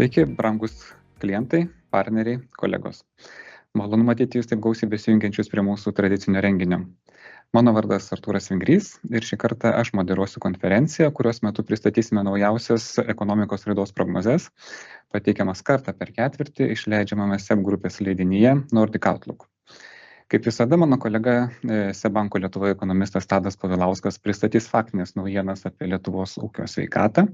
Sveiki, brangus klientai, partneriai, kolegos. Malonu matyti jūs taip gausiai besijungiančius prie mūsų tradicinio renginio. Mano vardas Artūras Vingrys ir šį kartą aš moderuosiu konferenciją, kurios metu pristatysime naujausias ekonomikos raidos prognozes, pateikiamas kartą per ketvirtį išleidžiamame SEB grupės leidinyje Nordic Outlook. Kaip visada, mano kolega SEB banko Lietuvoje ekonomistas Tadas Povilauskas pristatys faktinės naujienas apie Lietuvos ūkio sveikatą,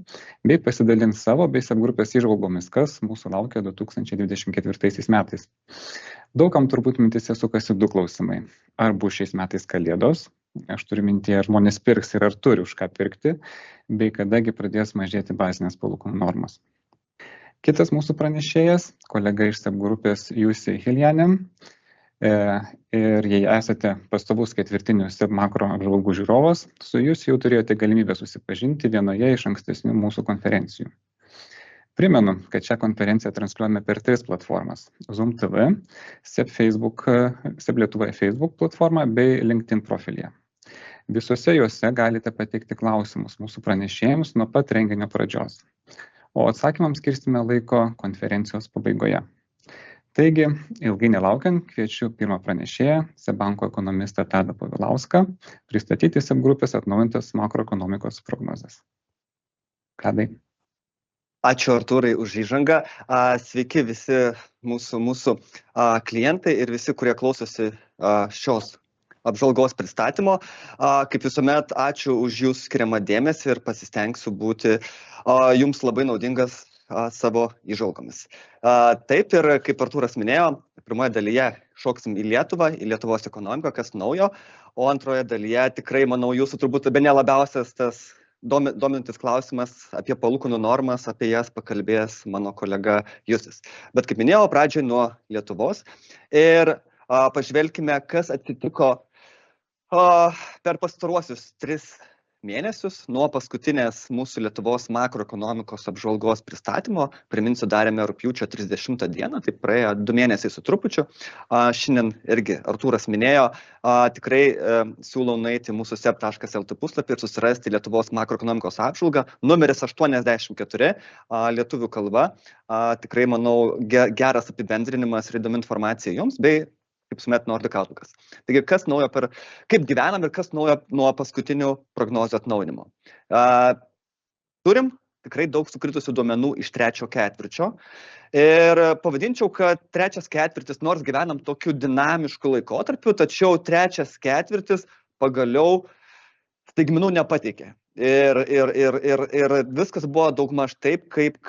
bei pasidalins savo bei SEB grupės įžvalgomis, kas mūsų laukia 2024 metais. Daugam turbūt mintise sukasi du klausimai. Ar bus šiais metais kalėdos? Aš turiu mintyje, ar žmonės pirks ir ar turi už ką pirkti, bei kadagi pradės mažėti bazinės palūkanų normos. Kitas mūsų pranešėjas, kolega iš SEB grupės Jussi Hiljanen. Ir jei esate pastovus ketvirtinių SEB makro apžvalgų žiūrovas, su jūs jau turėjote galimybę susipažinti vienoje iš ankstesnių mūsų konferencijų. Primenu, kad šią konferenciją transliuojame per 3 platformas – Zoom TV, SEB Lietuvoje Facebook platformą bei LinkedIn profilyje. Visose juose galite pateikti klausimus mūsų pranešėjams nuo pat renginio pradžios, o atsakymams skirsime laiko konferencijos pabaigoje. Taigi, ilgai nelaukiant, kviečiu pirmą pranešėją, SEB banko ekonomistą Tadą Povilauską, pristatyti SEB grupės atnaujintas makroekonomikos prognozes. Tadai. Ačiū Artūrai už įžangą. Sveiki visi mūsų klientai ir visi, kurie klausosi šios apžvalgos pristatymo. Kaip visuomet, ačiū už jūsų skiriamą dėmesį ir pasistengsiu būti jums labai naudingas savo įžvalgomis. Taip ir kaip Artūras minėjo, pirmoje dalyje šoksim į Lietuvą, į Lietuvos ekonomiką, kas naujo, o antroje dalyje tikrai, manau, jūsų turbūt bene labiausias tas dominantis klausimas apie palūkanų normas, apie jas pakalbės mano kolega Jussis. Bet kaip minėjau, pradžioj nuo Lietuvos ir pažvelkime, kas atsitiko per pastaruosius 3 mėnesius nuo paskutinės mūsų Lietuvos makroekonomikos apžvalgos pristatymo. Priminsiu, darėme rugpjūčio 30 dieną, tai praėjo 2 mėnesiai su trupučiu. Šiandien irgi Artūras minėjo, tikrai siūlau nueiti mūsų seb.lt puslapį ir susirasti Lietuvos makroekonomikos apžvalgą, numeris 84, lietuvių kalba. Tikrai, manau, geras apibendrinimas ir įdomi informacija jums, bei kaip visuomet Nordic Outlookas. Taigi, kas naujo kaip gyvenam ir kas naujo nuo paskutinių prognozių atnaujinimo. Turim tikrai daug sukritusių duomenų iš 3 ketvirčio ir pavadinčiau, kad 3 ketvirtis, nors gyvenam tokiu dinamišku laikotarpiu, tačiau 3 ketvirtis pagaliau staigmenų nepateikė. Ir viskas buvo daugmaž taip, kaip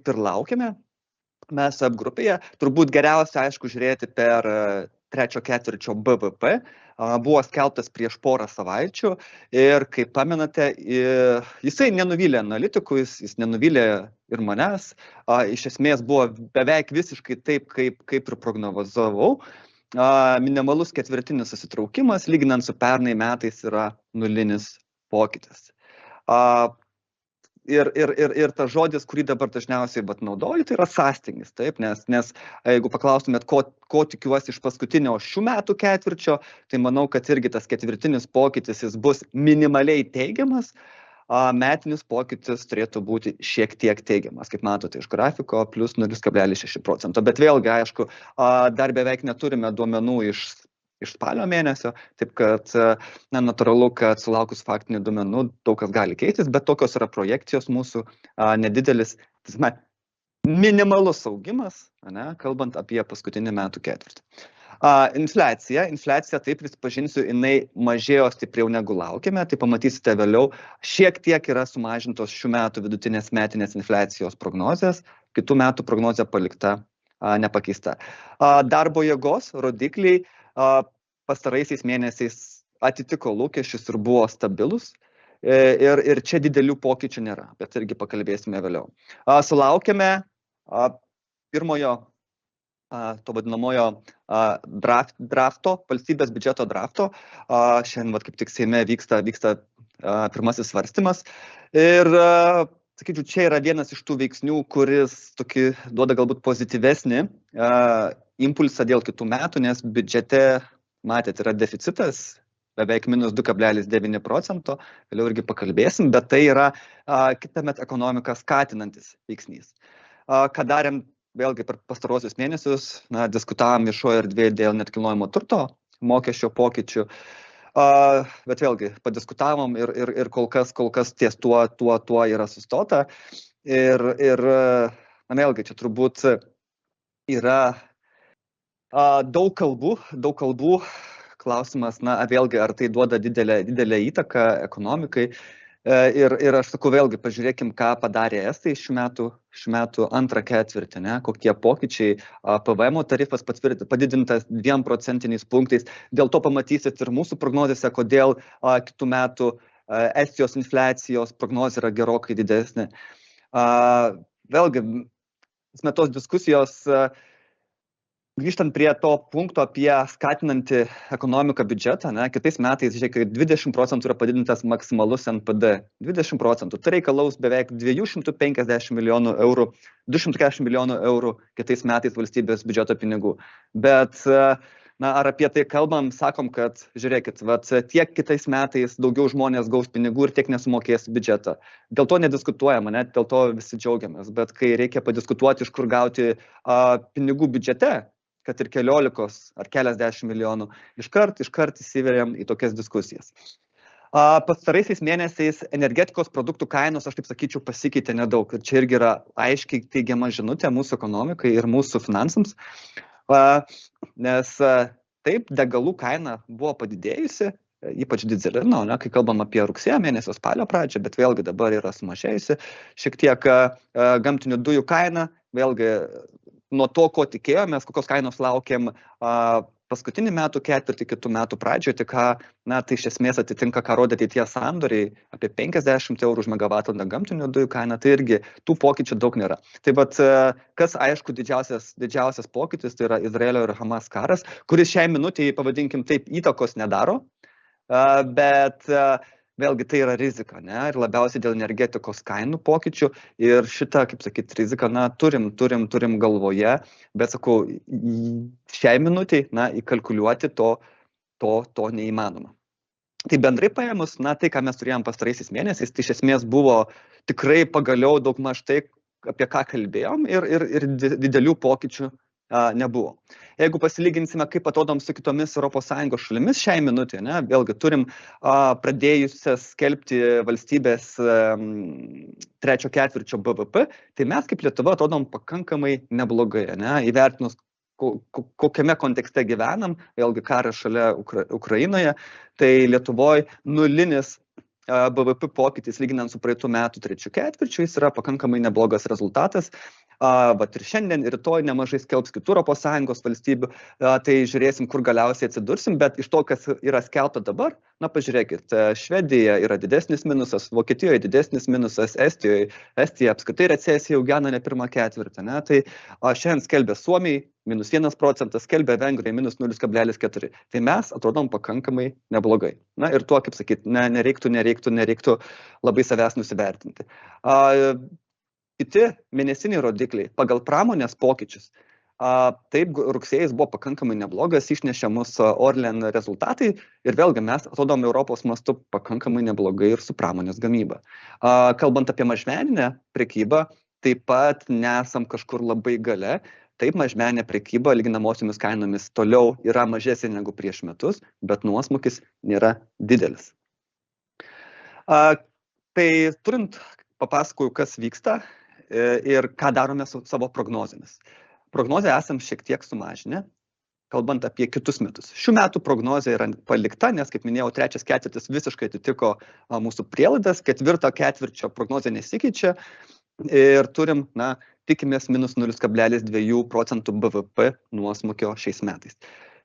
ir laukėme. Mes SEB grupėje turbūt geriausia, aišku, žiūrėti per 3 ketvirčio BVP, buvo skelbtas prieš porą savaičių ir, kaip pamenate, jisai nenuvylė analitikų, jis nenuvylė ir manęs, iš esmės buvo beveik visiškai taip, kaip ir prognozavau. Minimalus ketvirtinis susitraukimas, lyginant su pernai metais, yra nulinis pokytis. Ir tas žodis, kurį dabar dažniausiai naudoju, tai yra sąstingis, taip, nes jeigu paklaustumėt, ko tikiuosi iš paskutinio šių metų ketvirčio, tai manau, kad irgi tas ketvirtinis pokytis jis bus minimaliai teigiamas, metinis pokytis turėtų būti šiek tiek teigiamas, kaip matote iš grafiko, plus 0,6%. Bet vėlgi, aišku, dar beveik neturime duomenų iš spalio mėnesio, taip kad natūralu, kad sulaukus faktinių duomenų daug kas gali keistis, bet tokios yra projekcijos mūsų nedidelis, minimalus augimas, kalbant apie paskutinį metų ketvirtį. Infliacija, taip prisipažinsiu, jinai mažėjo stipriau negu laukėme, tai pamatysite vėliau, šiek tiek yra sumažintos šių metų vidutinės metinės infliacijos prognozės, kitų metų prognozė palikta nepakeista. Darbo jėgos rodikliai pastaraisiais mėnesiais atitiko lūkesčius ir buvo stabilus ir čia didelių pokyčių nėra, bet irgi pakalbėsime vėliau. Sulaukėme pirmojo, to vadinamojo drafto, valstybės biudžeto drafto. Šiandien kaip tik Seime vyksta pirmasis svarstymas ir sakyčiau, čia yra vienas iš tų veiksnių, kuris tokį duoda galbūt pozityvesnį impulsą dėl kitų metų, nes biudžete, matėt, yra deficitas, beveik minus 2,9%, vėliau irgi pakalbėsim, bet tai yra kitąmet ekonomiką skatinantis veiksnys. ką darėm vėlgi per pastarosius mėnesius, diskutavom viešoje erdvėje dėl nekilnojamo turto mokesčio pokyčių, bet vėlgi padiskutavom ir kol kas ties tuo yra sustota. Ir vėlgi čia turbūt yra daug kalbų, klausimas, vėlgi, ar tai duoda didelę įtaką ekonomikai. Ir aš sakau, vėlgi, pažiūrėkim, ką padarė Estai šių metų antrą ketvirtį, kokie pokyčiai, PVM tarifas padidintas 2 procentiniais punktais. Dėl to pamatysit ir mūsų prognozėse, kodėl kitų metų Estijos infliacijos prognozė yra gerokai didesnė. Vėlgi, tos diskusijos, grįžtant prie to punkto apie skatinantį ekonomiką biudžetą, kitais metais, žiūrėk, 20% yra padidintas maksimalus NPD. 20%. Tai reikalaus beveik 250 milijonų eurų, 240 milijonų eurų kitais metais valstybės biudžeto pinigų. Bet, ar apie tai kalbam, sakom, kad, žiūrėkit, tiek kitais metais daugiau žmonės gaus pinigų ir tiek nesumokės biudžetą. Dėl to nediskutuojama, dėl to visi džiaugiamės. Bet kai reikia padiskutuoti, iš kur gauti pinigų biudžete, kad ir 15 ar keliasdešimt milijonų, iškart įsiveriam į tokias diskusijas. Pastaraisiais mėnesiais energetikos produktų kainos, aš taip sakyčiau, pasikeitė nedaug. Ir čia irgi yra aiškiai teigiama žinutė mūsų ekonomikai ir mūsų finansams. Nes taip, degalų kaina buvo padidėjusi, ypač dyzelino, kai kalbam apie rugsėjo mėnesio, spalio pradžią, bet vėlgi dabar yra sumažėjusi. Šiek tiek gamtinių dujų kaina, vėlgi nuo to, ko tikėjomės, kokios kainos laukiam paskutinį metų ketvirtį, kitų metų pradžioje, tai iš esmės atitinka, ką rodė tie sandoriai, apie 50 eurų už megavatvalandę gamtinių dujų kainą, tai irgi tų pokyčių daug nėra. Tai kas aišku didžiausias pokytis, tai yra Izraelio ir Hamas karas, kuris šiai minutėje, pavadinkim taip, įtakos nedaro, bet vėlgi tai yra rizika, ir labiausiai dėl energetikos kainų pokyčių ir šitą, kaip sakyti, riziką, turim galvoje, bet sakau, šiai minutėj, įkalkuliuoti to neįmanoma. Tai bendrai paėmus, tai, ką mes turėjom pastaraisiais mėnesiais, tai iš esmės buvo tikrai pagaliau daugmaž tai, apie ką kalbėjom ir didelių pokyčių nebuvo. Jeigu pasilyginsime, kaip atrodom su kitomis ES šalimis šiai minutė, vėlgi turim pradėjusias skelbti valstybės trečio ketvirčio BVP, tai mes kaip Lietuva atrodom pakankamai neblogai, įvertinus, kokiame kontekste gyvenam, vėlgi karas šalia Ukrainoje, tai Lietuvoje nulinis BVP pokytis lyginant su praeitų metų trečiu ketvirčiu, jis yra pakankamai neblogas rezultatas. Ir šiandien, ir rytoj nemažai skelbs kitų ES valstybių, tai žiūrėsim, kur galiausiai atsidursim, bet iš to, kas yra skelbta dabar, pažiūrėkit, Švedija yra didesnis minusas, Vokietijoje didesnis minusas, Estija apskritai recesija jau gena ne pirmą ketvirtį, tai šiandien skelbia Suomijai -1 procentas, skelbia Vengrijai -0,4. Tai mes atrodom pakankamai neblogai. Ir tuo, kaip sakyti, nereiktų labai savęs nusivertinti. Kiti mėnesiniai rodikliai pagal pramonės pokyčius. Taip, rugsėjais buvo pakankamai neblogas, išnešė mus Orlen rezultatai ir vėlgi mes atrodom Europos mastu pakankamai neblogai ir su pramonės gamyba. Kalbant apie mažmeninę prekybą, taip pat nesam kažkur labai gale. Taip, mažmeninė prekyba lyginamosiomis kainomis toliau yra mažesnė negu prieš metus, bet nuosmukis nėra didelis. Tai turint papasakoju, kas vyksta ir ką darome su savo prognozėmis. Prognozę esam šiek tiek sumažinę, kalbant apie kitus metus. Šių metų prognozė yra palikta, nes, kaip minėjau, trečias ketvirtis visiškai atitiko mūsų prielaidas, ketvirto ketvirčio prognozė nesikeičia ir turim, tikimės -0,2 procentų BVP nuosmukio šiais metais.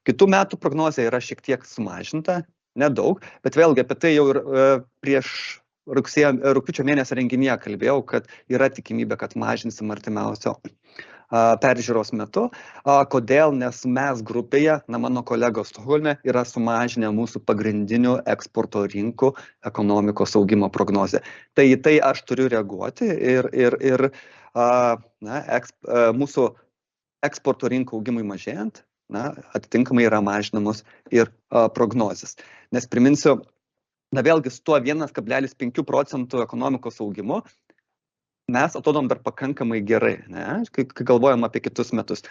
Kitų metų prognozė yra šiek tiek sumažinta, nedaug, bet vėlgi apie tai jau ir prieš rugpjūčio mėnesio renginyje kalbėjau, kad yra tikimybė, kad mažinsim artimiausio peržiūros metu. Kodėl? Nes mes grupėje, mano kolegos Stokholme, yra sumažinę mūsų pagrindinių eksporto rinkų ekonomikos augimo prognozę. Tai į tai aš turiu reaguoti ir mūsų eksporto rinkų augimui mažėjant, atitinkamai yra mažinamos ir prognozės. Nes priminsiu, vėlgi su tuo 1,5 procentų ekonomikos augimu, mes atrodom dar pakankamai gerai, ne? Kai galvojam apie kitus metus.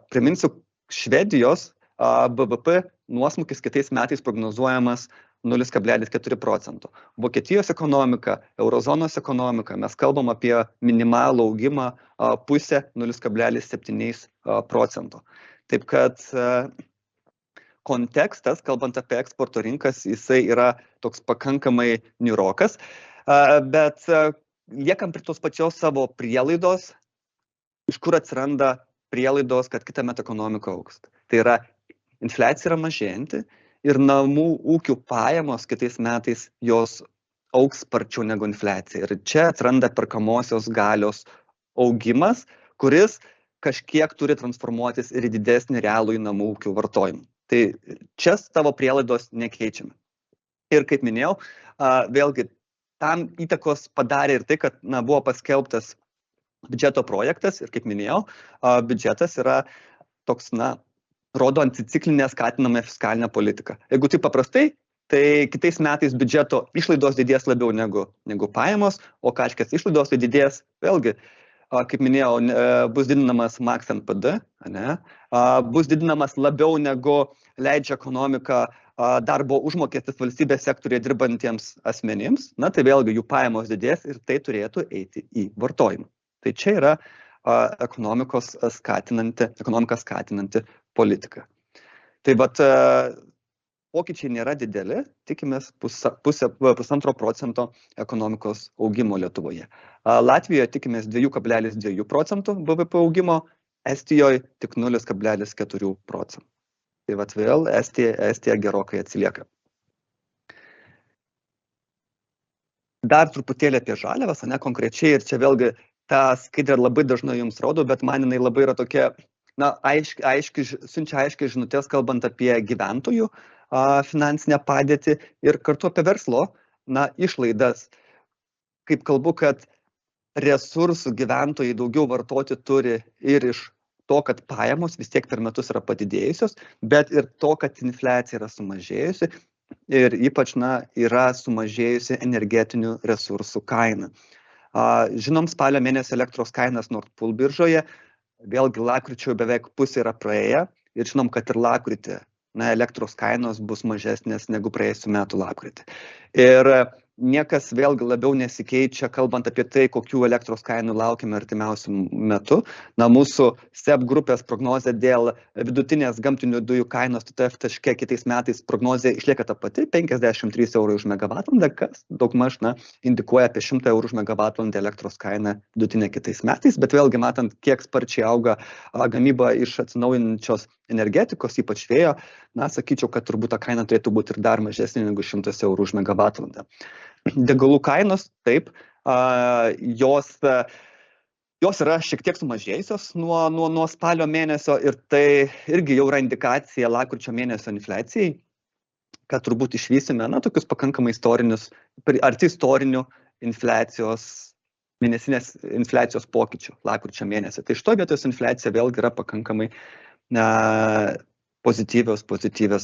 Priminsiu, Švedijos BVP nuosmukis kitais metais prognozuojamas 0,4%. Vokietijos ekonomika, eurozonos ekonomika, mes kalbam apie minimalų augimą pusę 0,7%. Taip kad kontekstas, kalbant apie eksporto rinkas, jisai yra toks pakankamai niūrokas, bet liekam prie tos pačios savo prielaidos, iš kur atsiranda prielaidos, kad kitąmet ekonomika augs. Tai yra, infliacija yra mažėjanti ir namų ūkių pajamos kitais metais jos augs sparčiau negu infliacija. Ir čia atsiranda perkamosios galios augimas, kuris kažkiek turi transformuotis ir į didesnį realų į namų ūkių vartojimą. Tai čia savo prielaidos nekeičiame. Ir kaip minėjau, vėlgi tam įtakos padarė ir tai, kad buvo paskelbtas biudžeto projektas ir kaip minėjau, biudžetas yra toks, rodo anticiklinę skatinamą fiskalinę politiką. Jeigu tai paprastai, tai kitais metais biudžeto išlaidos didės labiau negu pajamos, o kažkas išlaidos tai didės, vėlgi, kaip minėjau, bus didinamas max NPD, bus didinamas labiau negu leidžia ekonomika darbo užmokestis valstybės sektorėje dirbantiems asmenims, tai vėlgi jų pajamos didės ir tai turėtų eiti į vartojimą. Tai čia yra ekonomiką skatinanti politika. Tai vat pokyčiai nėra dideli, tikimės 1,5% ekonomikos augimo Lietuvoje. Latvijoje tikimės 2,2% BVP augimo, Estijoje tik 0,4%. Tai vat vėl Estija gerokai atsilieka. Dar truputėlį apie žaliavas, konkrečiai, ir čia vėlgi tą skaidrę labai dažnai jums rodau, bet man jinai labai yra tokia, siunčia aiškiai žinutės, kalbant apie gyventojų finansinę padėtį ir kartu apie verslo išlaidas. Kaip kalbu, kad resursų gyventojai daugiau vartoti turi ir iš to, kad pajamos vis tiek per metus yra padidėjusios, bet ir to, kad infliacija yra sumažėjusi ir ypač yra sumažėjusi energetinių resursų kaina. Žinom, spalio mėnesio elektros kainas Nord Pool biržoje, vėlgi lapkričio beveik pusė yra praėję ir žinom, kad ir lapkritį elektros kainos bus mažesnės negu praėjusių metų lapkritį. Ir niekas vėlgi labiau nesikeičia, kalbant apie tai, kokių elektros kainų laukiame artimiausių metų. Mūsų SEB grupės prognozė dėl vidutinės gamtinių dujų kainos TTF taške kitais metais prognozė išlieka ta pati, 53 eurai už megavatvalandę, kas daugmaž indikuoja apie 100 eurų už megavatvalandę elektros kainą vidutinę kitais metais, bet vėlgi matant, kiek sparčiai auga gamyba iš atsinaujinančios energetikos, ypač vėjo, sakyčiau, kad turbūt ta kaina turėtų būti ir dar mažesnė negu 100 eurų už megavatvalandę. Degalų kainos, taip, jos yra šiek tiek sumažėjusios nuo spalio mėnesio ir tai irgi jau yra indikacija lapkričio mėnesio infliacijai, kad turbūt išvysime tokius pakankamai arti istorinių infliacijos, mėnesinės infliacijos pokyčių lapkričio mėnesį. Tai šito vietos infliacija vėlgi yra pakankamai pozityvios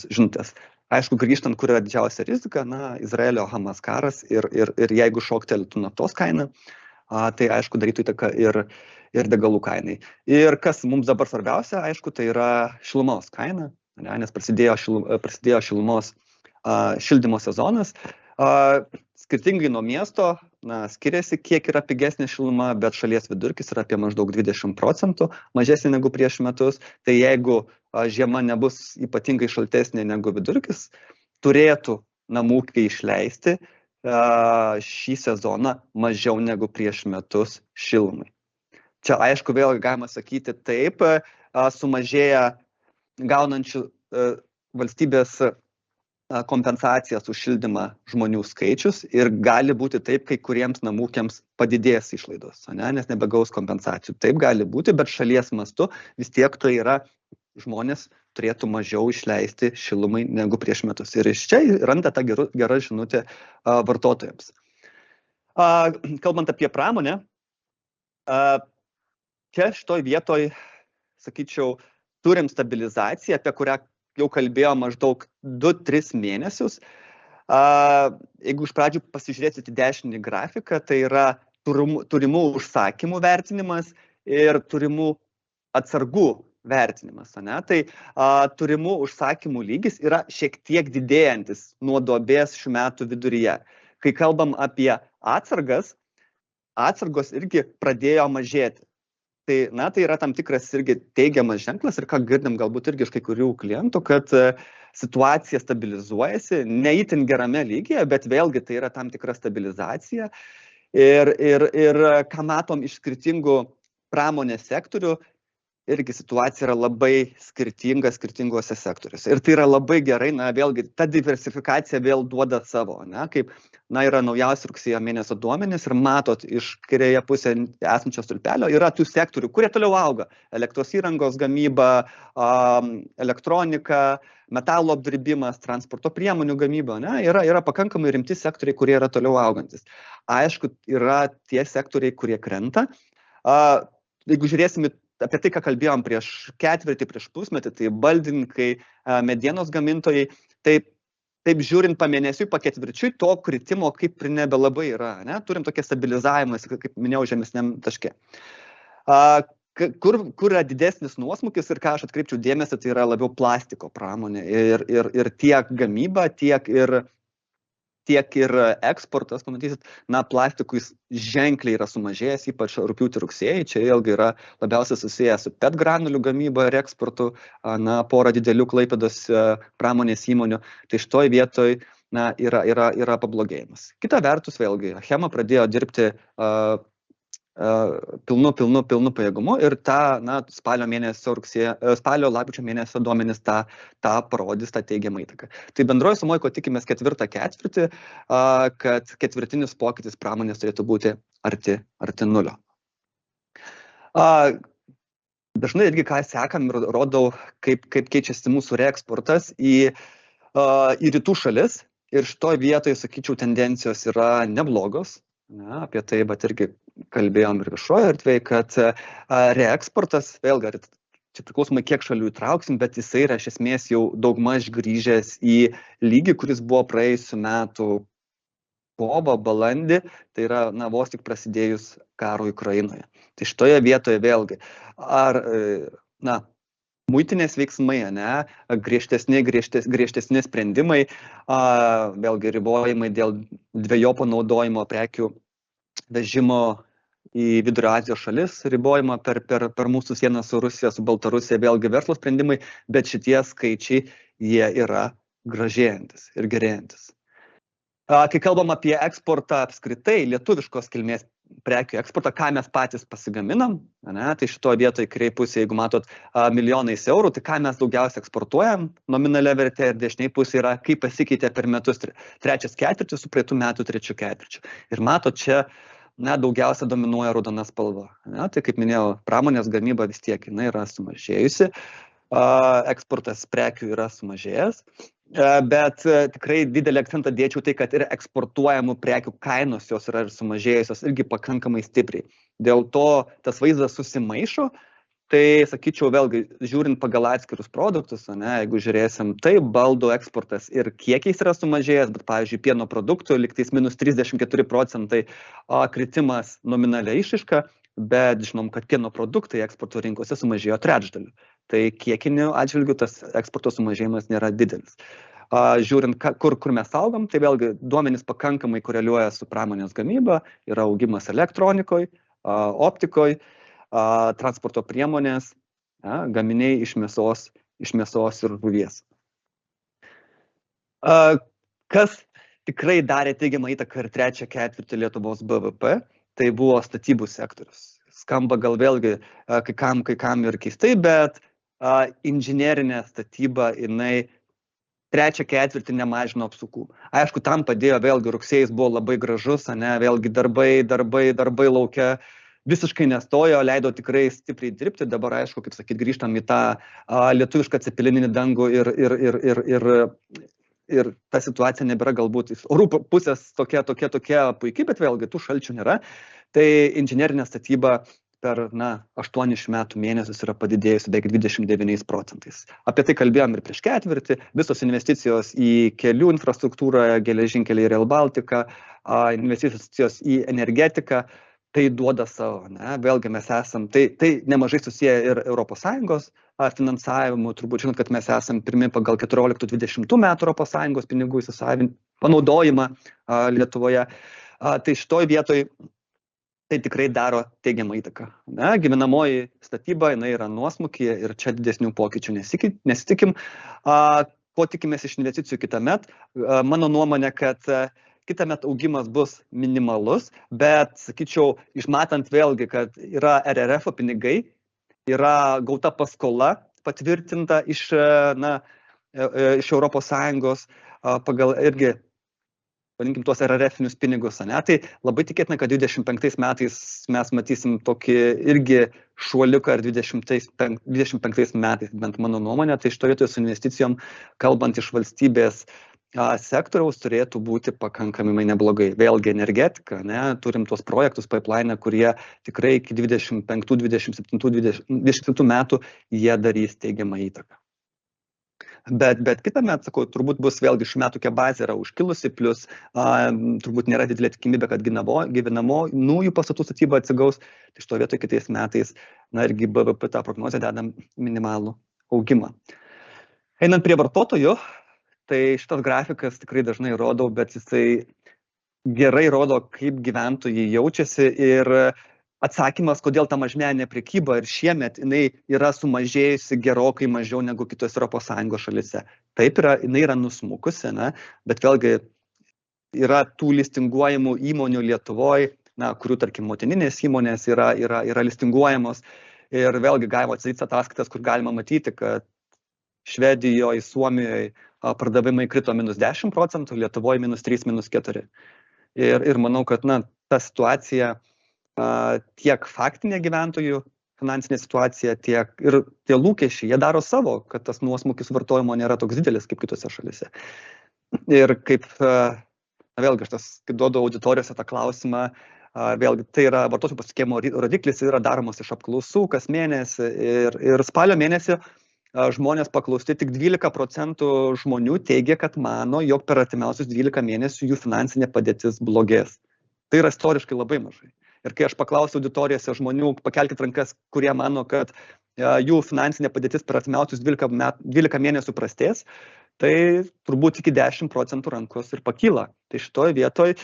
žinutės. Aišku, grįžtant, kur yra didžiausia rizika, Izraelio Hamas karas ir jeigu šoktelėtų naftos kaina, tai aišku darytų įtaką ir degalų kainai. Ir kas mums dabar svarbiausia, aišku, tai yra šilumos kaina, nes prasidėjo šilumos šildymo sezonas. Skirtingai nuo miesto, skiriasi, kiek yra pigesnė šiluma, bet šalies vidurkis yra apie maždaug 20% mažesnė negu prieš metus. Tai jeigu žiema nebus ypatingai šaltesnė negu vidurkis, turėtų namų ūkiai išleisti šį sezoną mažiau negu prieš metus šilumai. Čia aišku vėl galima sakyti taip, sumažėja gaunančių valstybės kompensacijas už šildymą žmonių skaičius ir gali būti taip, kai kuriems namūkiams padidės išlaidos, nes nebegaus kompensacijų. Taip gali būti, bet šalies mastu vis tiek tai yra žmonės turėtų mažiau išleisti šilumai negu prieš metus. Ir iš čia randa ta gera žinutė vartotojams. Kalbant apie pramonę, čia šitoj vietoj, sakyčiau, turim stabilizaciją, apie kurią jau kalbėjo maždaug 2-3 mėnesius. Jeigu iš pradžių pasižiūrėsite į dešinį grafiką, tai yra turimų užsakymų vertinimas ir turimų atsargų vertinimas. Ne? Tai turimų užsakymų lygis yra šiek tiek didėjantis nuo duobės šių metų viduryje. Kai kalbam apie atsargas, atsargos irgi pradėjo mažėti. Tai yra tam tikras irgi teigiamas ženklas ir ką girdim galbūt irgi iš kai kurių klientų, kad situacija stabilizuojasi, ne itin gerame lygyje, bet vėlgi tai yra tam tikra stabilizacija. Ir ką matom iš skirtingų pramonės sektorių, irgi situacija yra labai skirtinga skirtinguose sektoriuose. Ir tai yra labai gerai, vėlgi, ta diversifikacija vėl duoda savo, kaip, yra naujausi rugsėjo mėnesio duomenys ir matot iš kairėje pusėje esančio stulpelio, yra tų sektorių, kurie toliau auga. Elektros įrangos gamyba, elektronika, metalo apdirbimas, transporto priemonių gamyba, yra pakankamai rimti sektoriai, kurie yra toliau augantis. Aišku, yra tie sektoriai, kurie krenta. Jeigu žiūrėsime apie tai, ką kalbėjom prieš ketvirtį, prieš pusmetį, tai baldininkai, medienos gamintojai, taip žiūrint pamėnesiui, paketvirčiui, to kritimo kaip ir nebelabai yra. Turim tokią stabilizavimą, kaip minėjau, žemesniam taške. Kur yra didesnis nuosmukis ir ką aš atkreipčiau dėmesį, tai yra labiau plastiko pramonė. Ir tiek gamyba, tiek ir eksportas, pamatysit, plastikui ženkliai yra sumažėjęs, ypač rugpjūtį rugsėjį. Čia vėlgi yra labiausiai susijęs su PET granulių gamyba ir eksportu, pora didelių Klaipėdos pramonės įmonių. Tai šitoj vietoj yra pablogėjimas. Kita vertus, vėlgi, Achema pradėjo dirbti pilnu pajėgumu ir spalio lapkričio mėnesio duomenys tą parodys, tą teigiamą įtaką. Tai bendroji sumoje, ko tikimės ketvirtą ketvirtį, kad ketvirtinis pokytis pramonės turėtų būti arti nulio. Dažnai irgi ką sekam ir rodau, kaip keičiasi mūsų reeksportas į rytų šalis ir šitoj vietoje, sakyčiau, tendencijos yra neblogos. Apie tai irgi kalbėjom ir viešoje erdvėje, kad reeksportas, vėlgi, čia priklausomai kiek šalių įtrauksim, bet jisai yra iš esmės jau daugmaž grįžęs į lygį, kuris buvo praėjusių metų kovą, balandį, tai yra vos tik prasidėjus karui Ukrainoje. Tai šitoje vietoje vėlgi, muitinės veiksmai, griežtesni sprendimai, vėlgi ribojimai dėl dvejopo naudojimo prekių vežimo į Vidurio Azijos šalis, ribojimą per mūsų sieną su Rusija, su Baltarusija, vėlgi verslo sprendimai, bet šitie skaičiai, jie yra gražėjantis ir gerėjantis. Kai kalbam apie eksportą apskritai, lietuviškos kilmės prekių eksportą, ką mes patys pasigaminam, tai šitoje vietoje kreipusė, jeigu matot, milijonais eurų, tai ką mes daugiausiai eksportuojam, nominalia vertė ir dešiniai pusė yra, kaip pasikeitė per metus trečias ketvirtis su praeitų metų trečiu ketvirčiu. Ir matot, čia daugiausia dominuoja raudona spalva. Tai kaip minėjau, pramonės gamyba vis tiek jinai yra sumažėjusi, eksportas prekių yra sumažėjęs. Bet tikrai didelį akcentą dėčiau tai, kad ir eksportuojamų prekių kainos jos yra ir sumažėjusios irgi pakankamai stipriai. Dėl to tas vaizdas susimaišo, tai sakyčiau vėlgi, žiūrint pagal atskirus produktus, jeigu žiūrėsim, tai baldų eksportas ir kiekiais yra sumažėjęs, bet pavyzdžiui pieno produktų liktais minus 34% kritimas nominalia išraiška, bet žinom, kad pieno produktai eksporto rinkose sumažėjo trečdaliu. Tai kiekiniu atžvilgiu tas eksporto sumažėjimas nėra didelis. Žiūrint, kur mes augam, tai vėlgi duomenys pakankamai koreliuoja su pramonės gamyba, yra augimas elektronikoje, optikoje, transporto priemonės, gaminiai iš mėsos ir žuvies. Kas tikrai darė teigiamą įtaką ir trečią ketvirtį Lietuvos BVP, tai buvo statybų sektorius. Skamba gal vėlgi kai kam ir keistai, bet inžinerinė statyba, jinai trečią ketvirtį nemažino apsukų. Aišku, tam padėjo vėlgi rugsėjis buvo labai gražus, vėlgi darbai lauke visiškai nestojo, leido tikrai stipriai dirbti. Dabar, aišku, kaip sakyt, grįžtam į tą lietuvišką cepelininį dangų ir ta situacija nebėra galbūt orų pusės tokia puikiai, bet vėlgi tų šalčių nėra. Tai inžinerinė statyba per 8 metų mėnesius yra padidėjusi beveik 29%. Apie tai kalbėjom ir prieš ketvirtį, visos investicijos į kelių infrastruktūrą, geležinkeliai Rail Baltica, investicijos į energetiką, tai duoda savo, ne? Vėlgi mes esam, tai nemažai susiję ir ES finansavimu, turbūt žinot, kad mes esam pirmi pagal 14-20 metų ES pinigų panaudojimą Lietuvoje. Tai šitoj vietoj tai tikrai daro teigiamą įtaką. Ne? Gyvenamoji statyba, jinai yra nuosmukyje ir čia didesnių pokyčių nesitikim. Ko tikimės iš investicijų kitąmet? Mano nuomonė, kad kitąmet augimas bus minimalus, bet, sakyčiau, išmatant vėlgi, kad yra RRF pinigai, yra gauta paskola patvirtinta iš ES pagal irgi, vadinkim, tuos RRF-inius pinigus, ne? Tai labai tikėtina, kad 25 metais mes matysim tokį irgi šuoliuką ir 25 metais, bent mano nuomonė, tai šitoje vietoje su investicijom, kalbant iš valstybės sektoriaus, turėtų būti pakankamai neblogai. Vėlgi energetika, ne? Turim tuos projektus pipeline, kurie tikrai iki 25, 27, 27 metų jie darys teigiamą įtaką. Bet kitąmet, sakau, turbūt bus vėlgi šių metų tokia bazė yra užkilusi, plus turbūt nėra didelė tikimybė, kad gyvenamųjų pastatų statyba atsigaus, tai šito vietoj kitais metais, irgi BVP tą prognozę dedam minimalų augimą. Einant prie vartotojų, tai šitas grafikas tikrai dažnai rodau, bet jisai gerai rodo, kaip gyventojai jaučiasi ir atsakymas, kodėl ta mažmeninė prekyba ir šiemet jinai yra sumažėjusi gerokai mažiau negu kitos ES šalyse. Taip yra, jinai yra nusmukusi, ne? Bet vėlgi yra tų listinguojamų įmonių Lietuvoje, kurių, tarkim, motininės įmonės yra listinguojamos ir vėlgi galima atsidaryti ataskaitas, kur galima matyti, kad Švedijoje, Suomijoje pardavimai krito -10%, Lietuvoje -3, -4. Ir manau, kad ta situacija tiek faktinė gyventojų finansinė situacija, tiek ir tie lūkesčiai, jie daro savo, kad tas nuosmukis vartojimo nėra toks didelis kaip kitose šalyse. Ir kaip, vėlgi, aš duodu auditorijose tą klausimą, vėlgi, tai yra vartotojų pasitikėjimo rodiklis, yra daromas iš apklausų kas mėnesį ir spalio mėnesį žmonės paklausti, tik 12% žmonių teigia, kad mano, jog per artimiausius 12 mėnesių jų finansinė padėtis blogės. Tai yra istoriškai labai mažai. Ir kai aš paklausiu auditorijose žmonių, pakelkit rankas, kurie mano, kad jų finansinė padėtis per artimiausius 12 mėnesių prastės, tai turbūt iki 10% rankos ir pakyla. Tai šitoje vietoje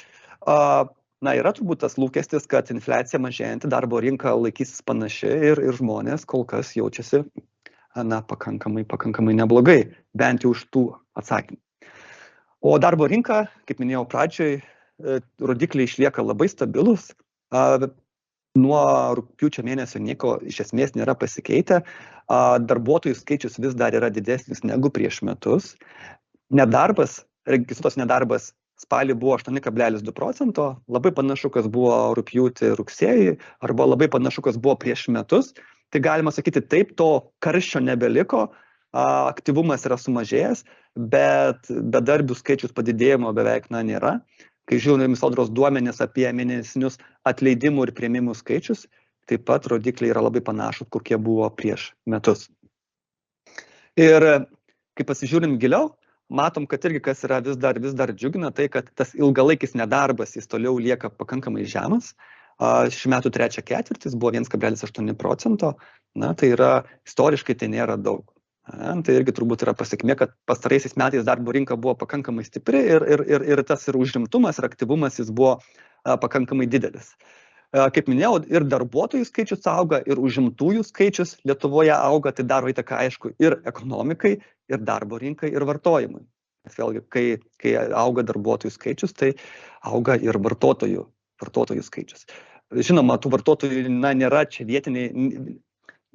yra turbūt tas lūkestis, kad infliacija mažėjanti, darbo rinka laikysis panaši ir žmonės kol kas jaučiasi pakankamai neblogai, bent jau iš tų atsakymų. O darbo rinka, kaip minėjau pradžioj, rodikliai išlieka labai stabilus. Nuo rugpjūčio mėnesio nieko iš esmės nėra pasikeitę. Darbuotojų skaičius vis dar yra didesnis negu prieš metus. Nedarbas, registruotas nedarbas spalį buvo 8,2%, labai panašu, kas buvo rugpjūtį, rugsėjį, arba labai panašu, kas buvo prieš metus. Tai galima sakyti, taip, to karščio nebeliko, aktyvumas yra sumažėjęs, bet bedarbių skaičius padidėjimo beveik nėra. Kai žiūrime sodros duomenis apie mėnesinius atleidimų ir priėmimų skaičius, taip pat rodikliai yra labai panašus, kokie buvo prieš metus. Ir kai pasižiūrim giliau, matom, kad irgi kas yra vis dar džiugina, tai kad tas ilgalaikis nedarbas jis toliau lieka pakankamai žemas. Šių metų trečią ketvirtis buvo 1,8%, tai yra istoriškai tai nėra daug. Tai irgi turbūt yra pasekmė, kad pastaraisiais metais darbo rinka buvo pakankamai stipri ir tas ir užimtumas, ir aktyvumas jis buvo pakankamai didelis. Kaip minėjau, ir darbuotojų skaičius auga, ir užimtųjų skaičius Lietuvoje auga, tai daro įtaką, aišku, ir ekonomikai, ir darbo rinkai, ir vartojimui. Nes vėlgi, kai auga darbuotojų skaičius, tai auga ir vartotojų skaičius. Žinoma, tų vartotojų nėra čia vietiniai.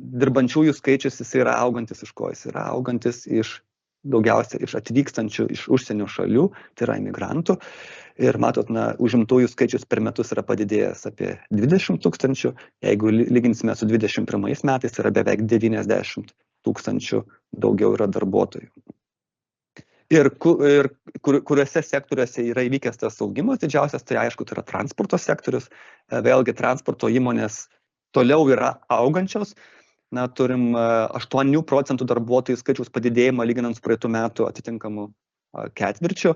Dirbančiųjų skaičius jis yra augantis iš ko? Jis yra augantis daugiausia iš atvykstančių iš užsienio šalių, tai yra imigrantų. Ir matot, užimtųjų skaičius per metus yra padidėjęs apie 20 000, jeigu lyginsime su 21 metais, yra beveik 90 000 daugiau yra darbuotojų. Ir kuriuose sektoriuose yra įvykęs tas augimas didžiausias, tai aišku, tai yra transporto sektorius. Vėlgi, transporto įmonės toliau yra augančios. Turim 8% darbuotojų skaičiaus padidėjimą lyginant su praeitų metų atitinkamų ketvirčių.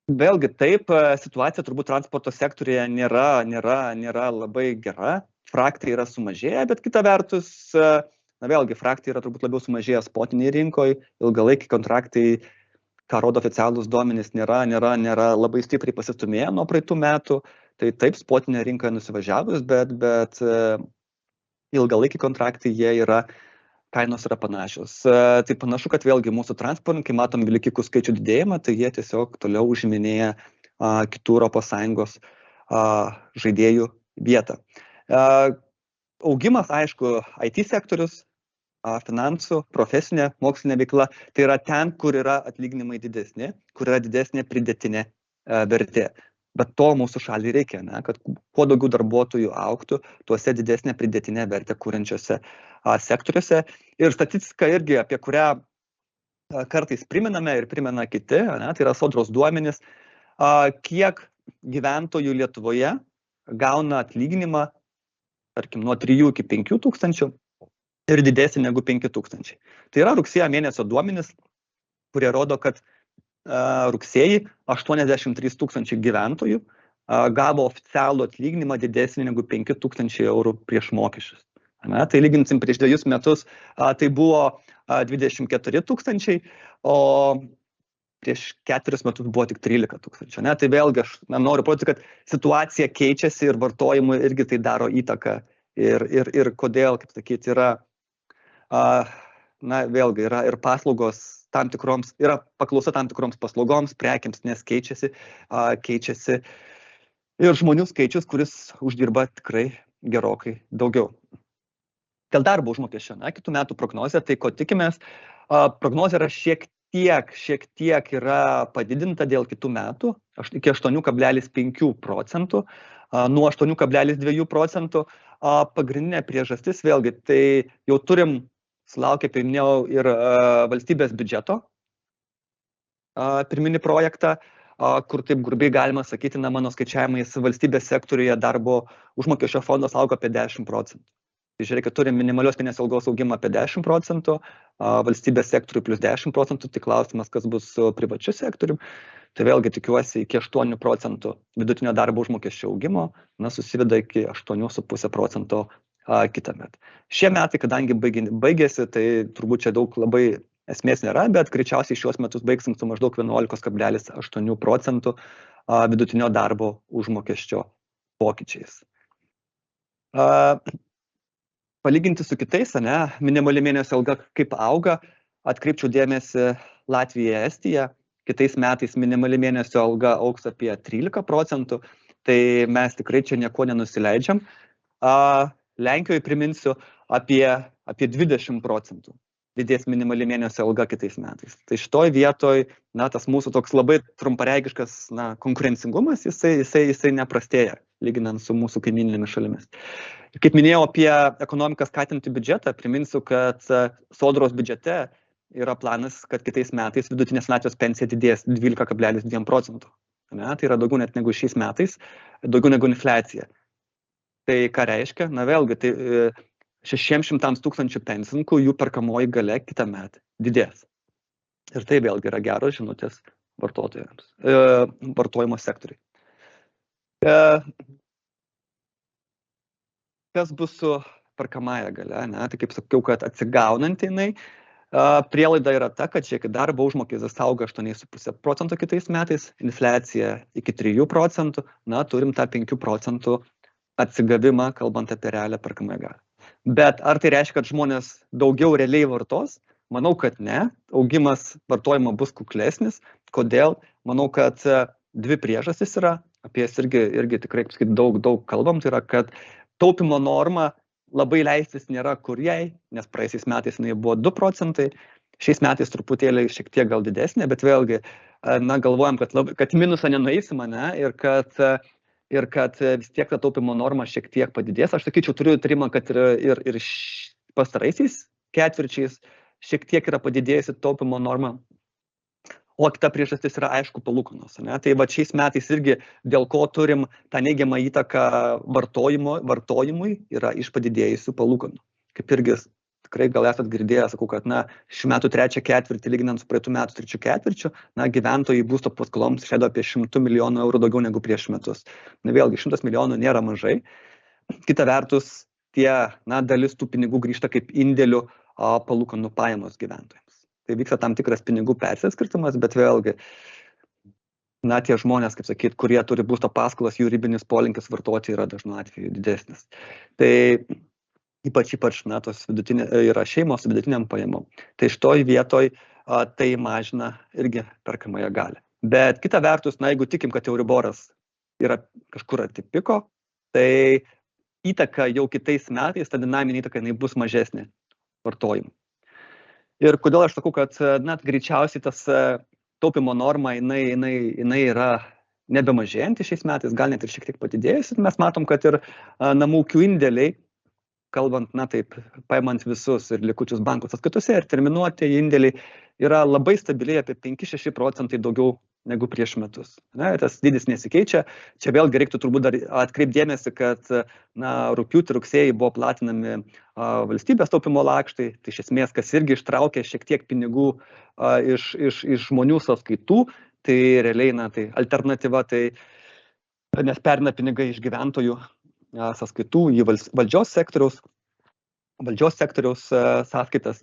Vėlgi taip, situacija turbūt transporto sektorėje nėra labai gera. Fraktai yra sumažėję, bet kita vertus, vėlgi, fraktai yra turbūt labiau sumažėję spotiniai rinkoje, ilgalaikiai kontraktai, ką rodo oficialūs duomenys, nėra labai stipriai pasistumėję nuo praeitų metų. Tai taip, spotinė rinka nusivažiavus, bet ilgalaikiai kontraktai kainos yra panašios. Tai panašu, kad vėlgi mūsų transportininkai matom vilkikų skaičių didėjimą, tai jie tiesiog toliau užiminėja kitų ES žaidėjų vietą. Augimas, aišku, IT sektorius, finansų, profesinė, mokslinė veikla, tai yra ten, kur yra atlyginimai didesni, kur yra didesnė pridėtinė vertė. Bet to mūsų šaliai reikia, kad kuo daugiau darbuotojų augtų tuose didesnė pridėtinė vertė kūrenčiose sektoriuose. Ir statistika irgi, apie kurią kartais priminame ir primena kiti, tai yra sodros duomenys, kiek gyventojų Lietuvoje gauna atlyginimą, tarkim, nuo 3 iki 5 tūkstančių ir didesnį negu 5 tūkstančiai. Tai yra rugsėjo mėnesio duomenys, kurie rodo, kad rugsėjį 83 tūkstančiai gyventojų gavo oficialų atlyginimą didesnį negu 5 tūkstančiai eurų prieš mokesčius. Tai lyginsim prieš 2 metus, tai buvo 24 tūkstančiai, o prieš 4 metus buvo tik 13 tūkstančių. Tai vėlgi aš noriu parodyti, kad situacija keičiasi ir vartojimui irgi tai daro įtaką. Ir kodėl, kaip sakyti, vėlgi yra ir paslaugos tam tikroms, yra paklausa tam tikroms paslaugoms, prekiams, nes keičiasi ir žmonių skaičius, kuris uždirba tikrai gerokai daugiau. Dėl darbo užmokesčio, kitų metų prognozė, tai ko tikimės, prognozė yra šiek tiek yra padidinta dėl kitų metų, iki 8,5 procentų, nuo 8,2 procentų. Pagrindinė priežastis, vėlgi, tai jau turim sulaukę, kaip minėjau, ir valstybės biudžeto pirminį projektą, kur taip grubiai galima sakyti, mano skaičiavimais, valstybės sektoriuje darbo užmokesčio fondas auga apie 10 procentų. Tai žiūrėkit, turim minimalios mėnesio algos augimą apie 10 procentų, valstybės sektoriui plus 10 procentų, tai klausimas, kas bus su privačiu sektoriumi. Tai vėlgi tikiuosi iki 8 procentų vidutinio darbo užmokesčio augimo, susiveda iki 8,5 procento kitąmet. Šie metai, kadangi baigėsi, tai turbūt čia daug labai esmės nėra, bet greičiausiai šios metus baigsim su maždaug 11,8 procentų vidutinio darbo užmokesčio pokyčiais. Palyginti su kitais, minimali mėnesio alga kaip auga, atkreipčiau dėmesį Latvija, Estija. Kitais metais minimali mėnesio alga augs apie 13 procentų, tai mes tikrai čia nieko nenusileidžiam. Lenkijoje, priminsiu, apie 20 procentų didės minimali mėnesio alga kitais metais. Tai šitoj vietoj, tas mūsų toks labai trumparegiškas konkurencingumas, jisai neprastėja, lyginant su mūsų kaimyninėmis šalimis. Kaip minėjau apie ekonomiką skatinti biudžetą, priminsiu, kad sodros biudžete yra planas, kad kitais metais vidutinė senatvės pensija didės 12,2 procentų. Tai yra daugiau net negu šiais metais, daugiau negu infliacija. Tai ką reiškia? Vėlgi, tai 600 tūkstančių pensininkų, jų perkamoji galia kitąmet didės. Ir tai vėlgi yra geros žinutės vartotojams, vartojimo sektoriui. Kas bus su perkamąja galia? Tai kaip sakiau, kad atsigaunanti jinai, prielaida yra ta, kad darbo užmokestis auga 8,5 procentų kitais metais, infliacija iki 3 procentų, turim tą 5 procentų atsigavimą, kalbant apie realią perkamąją galią. Bet ar tai reiškia, kad žmonės daugiau realiai vartos? Manau, kad ne. Augimas vartojimo bus kuklesnis. Kodėl? Manau, kad 2 priežastys yra, apie jas irgi tikrai daug kalbam, tai yra, kad taupimo norma labai leistis nėra kur jai, nes praeisiais metais jinai buvo 2 procentai, šiais metais truputėlį šiek tiek gal didesnė, bet vėlgi, galvojam, kad minusą nenueisim, ir kad vis tiek ta taupimo norma šiek tiek padidės. Aš sakyčiau, turiu įtarimą, kad ir pastaraisiais ketvirčiais šiek tiek yra padidėjusi taupimo norma. O kita priežastis yra, aišku, palūkanos. Tai šiais metais irgi dėl ko turim tą neigiamą įtaką vartojimui yra iš padidėjusių palūkanų. Kaip irgi tikrai gal esat girdėję, sakau, kad šių metų trečią ketvirtį, lyginant su praeitų metų trečiu ketvirčiu, gyventojai būsto paskoloms išleido apie 100 milijonų eurų daugiau negu prieš metus. Vėlgi, 100 milijonų nėra mažai. Kita vertus, dalis tų pinigų grįžta kaip indėlių palūkanų pajamos gyventojams. Tai vyksta tam tikras pinigų persiskirtimas, bet vėlgi, tie žmonės, kaip sakyt, kurie turi būsto paskolas, jų ribinis polinkis vartoti yra dažnu atveju didesnis. Tai ypač tos yra šeimos su vidutiniam pajamom. Tai šitoj vietoj tai mažina irgi perkamąją galią. Bet kita vertus, jeigu tikim, kad Euriboras yra kažkur arti piko, tai įtaka jau kitais metais, ta dinaminė įtaka bus mažesnė vartojimui. Ir kodėl aš sakau, kad greičiausiai tas taupimo norma, jinai yra nebemažėjanti šiais metais, gal net ir šiek tiek padidėjusi. Mes matom, kad ir namų ūkių indėliai, kalbant, paimant visus ir likučius bankų sąskaitose ir terminuoti indėliai, yra labai stabiliai apie 5-6% daugiau negu prieš metus. Tas dydis nesikeičia. Čia vėlgi reiktų turbūt dar atkreipdėmėsi, kad rugpjūtį, rugsėjį buvo platinami valstybės taupimo lakštai, tai iš esmės, kas irgi ištraukė šiek tiek pinigų iš žmonių sąskaitų, tai realiai, tai alternatyva, tai nes perina pinigai iš gyventojų sąskaitų į valdžios sektoriaus sąskaitas,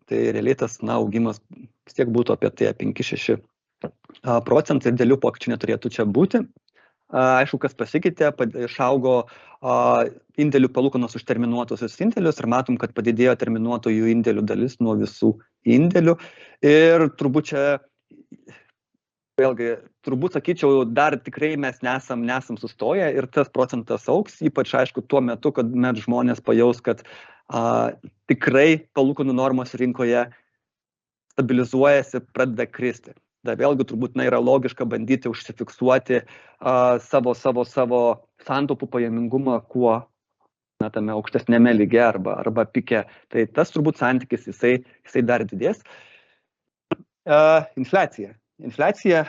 tai realiai tas augimas vis tiek būtų apie 5-6%, ir dėlių pokyčių neturėtų čia būti. Aišku, kas pasikeitė, išaugo indėlių palūkanos už terminuotuosius indėlius ir matom, kad padidėjo terminuotojų indėlių dalis nuo visų indėlių. Ir turbūt čia, vėlgi, sakyčiau, dar tikrai mes nesam sustoję ir tas procentas augs, ypač aišku tuo metu, kad žmonės pajaus, kad tikrai palūkanų normos rinkoje stabilizuojasi, pradeda kristi. Vėlgi turbūt yra logiška bandyti užsifiksuoti savo santaupų pajamingumą kuo tame aukštesnėme lyge arba pike. Tai tas turbūt santykis jisai dar didės. Infliacija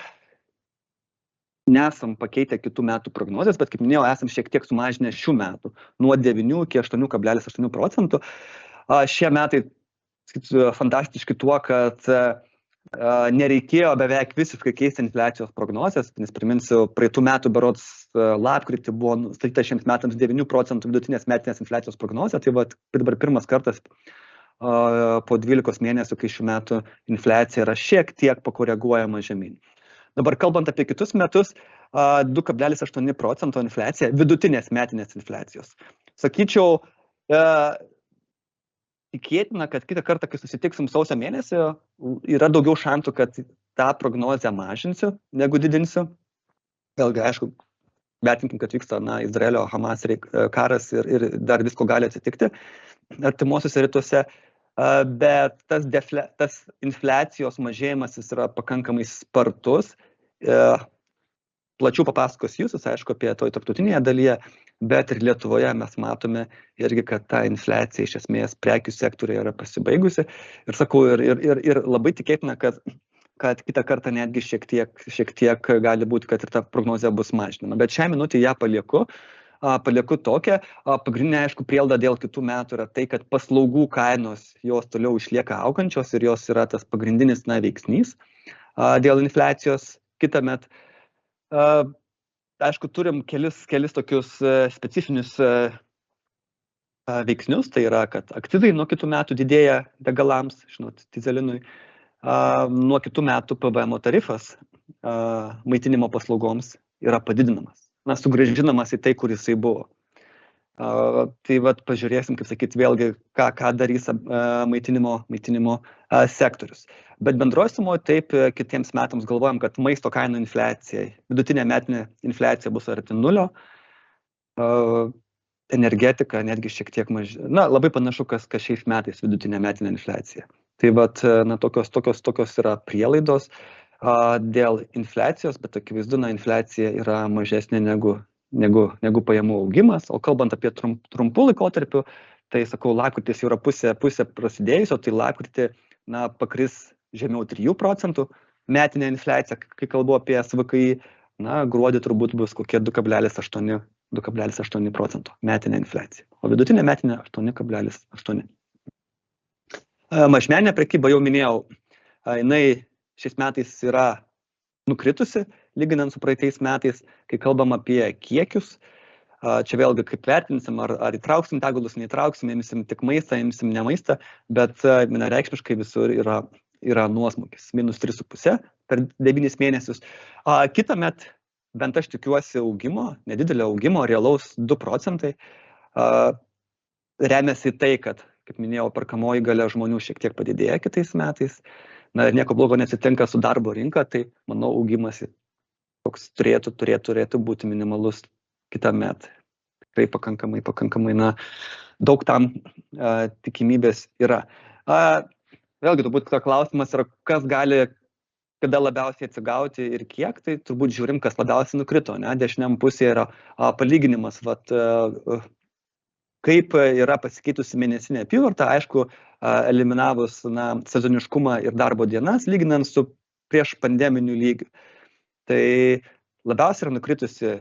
nesam pakeitę kitų metų prognozes, bet kaip minėjau, esam šiek tiek sumažinę šių metų nuo 9 iki 8,8%. Šie metai fantastiški tuo, kad nereikėjo beveik visiškai keisti infliacijos prognozes, nes priminsiu, praeitų metų berods lapkritį buvo nustatyta šiems metams 9% vidutinės metinės infliacijos prognozė, tai dabar pirmas kartas po 12 mėnesių, kai šių metų infliacija yra šiek tiek pakoreguojama žemyn. Dabar kalbant apie kitus metus, 2,8% infliacija, vidutinės metinės infliacijos. Sakyčiau, tikėtina, kad kitą kartą, kai susitiksim sausio mėnesį, yra daugiau šansų, kad tą prognozę mažinsiu, negu didinsiu. Vėlgi, aišku, vertinkim, kad vyksta Izraelio Hamas karas ir dar visko gali atsitikti artimuosiuose rytuose, bet tas infliacijos mažėjimas jis yra pakankamai spartus. Plačiau papasakos Jussis, aišku, apie toj tarptautinėje dalyje, bet ir Lietuvoje mes matome irgi, kad ta infliacija iš esmės prekių sektoriuje yra pasibaigusi. Ir sakau, ir labai tikėtina, kad kitą kartą netgi šiek tiek gali būti, kad ir ta prognozė bus mažinama. Bet šią minutę ją palieku tokią. Pagrindinė, aišku, prielaida dėl kitų metų yra tai, kad paslaugų kainos jos toliau išlieka augančios ir jos yra tas pagrindinis veiksnys dėl infliacijos kitąmet. Aišku, turim kelis tokius specifinius veiksnius, tai yra, kad akcizai nuo kitų metų didėja degalams, dyzelinui, nuo kitų metų PVM tarifas maitinimo paslaugoms yra padidinamas, sugrąžinamas į tai, kur jisai buvo. Tai pažiūrėsim, kaip sakyt, vėlgi, ką darys maitinimo sektorius. Bet bendroje sumoje taip kitiems metams galvojam, kad maisto kainų infliacija, vidutinė metinė infliacija bus arti 0, energetika netgi šiek tiek mažiau, labai panašu, kas šiais metais vidutinė metinė infliacija. Tai tokios yra prielaidos dėl infliacijos, bet akivaizdu, infliacija yra mažesnė negu pajamų augimas, o kalbant apie trumpų laikotarpių, tai sakau, lapkritis jau yra pusė prasidėjusio, tai lapkritį pakris žemiau 3% metinė infliacija, kai kalbu apie SVKI, gruodį turbūt bus kokie 2,8% metinė infliacija, o vidutinė metinė 8,8%. Mažmeninė prekyba, jau minėjau, jinai šiais metais yra nukritusi, lyginant su praeitais metais, kai kalbam apie kiekius. Čia vėlgi kaip vertinsim, ar įtrauksim degalus, neįtrauksim, imsim tik maistą, imsim ne maistą, bet vienareikšmiškai visur yra nuosmukis, minus 3,5 per 9 mėnesius. Kitąmet, bent aš tikiuosi augimo, nedidelio augimo, realaus 2 procentai. Remiasi tai, kad, kaip minėjau, perkamoji galia žmonių šiek tiek padidėja kitais metais. Na ir nieko blogo nesitinka su darbo rinka, tai manau augimas toks turėtų būti minimalus kitąmet. Tikrai pakankamai, daug tam tikimybės yra. Vėlgi, turbūt klausimas yra, kas gali kada labiausiai atsigauti ir kiek, tai turbūt žiūrim, kas labiausiai nukrito, ne? Dešiniam pusėje yra palyginimas, kaip yra pasikeitusi mėnesinė apyvarta, aišku, eliminavus sezoniškumą ir darbo dienas, lyginant su prieš pandeminiu lygiu. Tai labiausiai yra nukritusi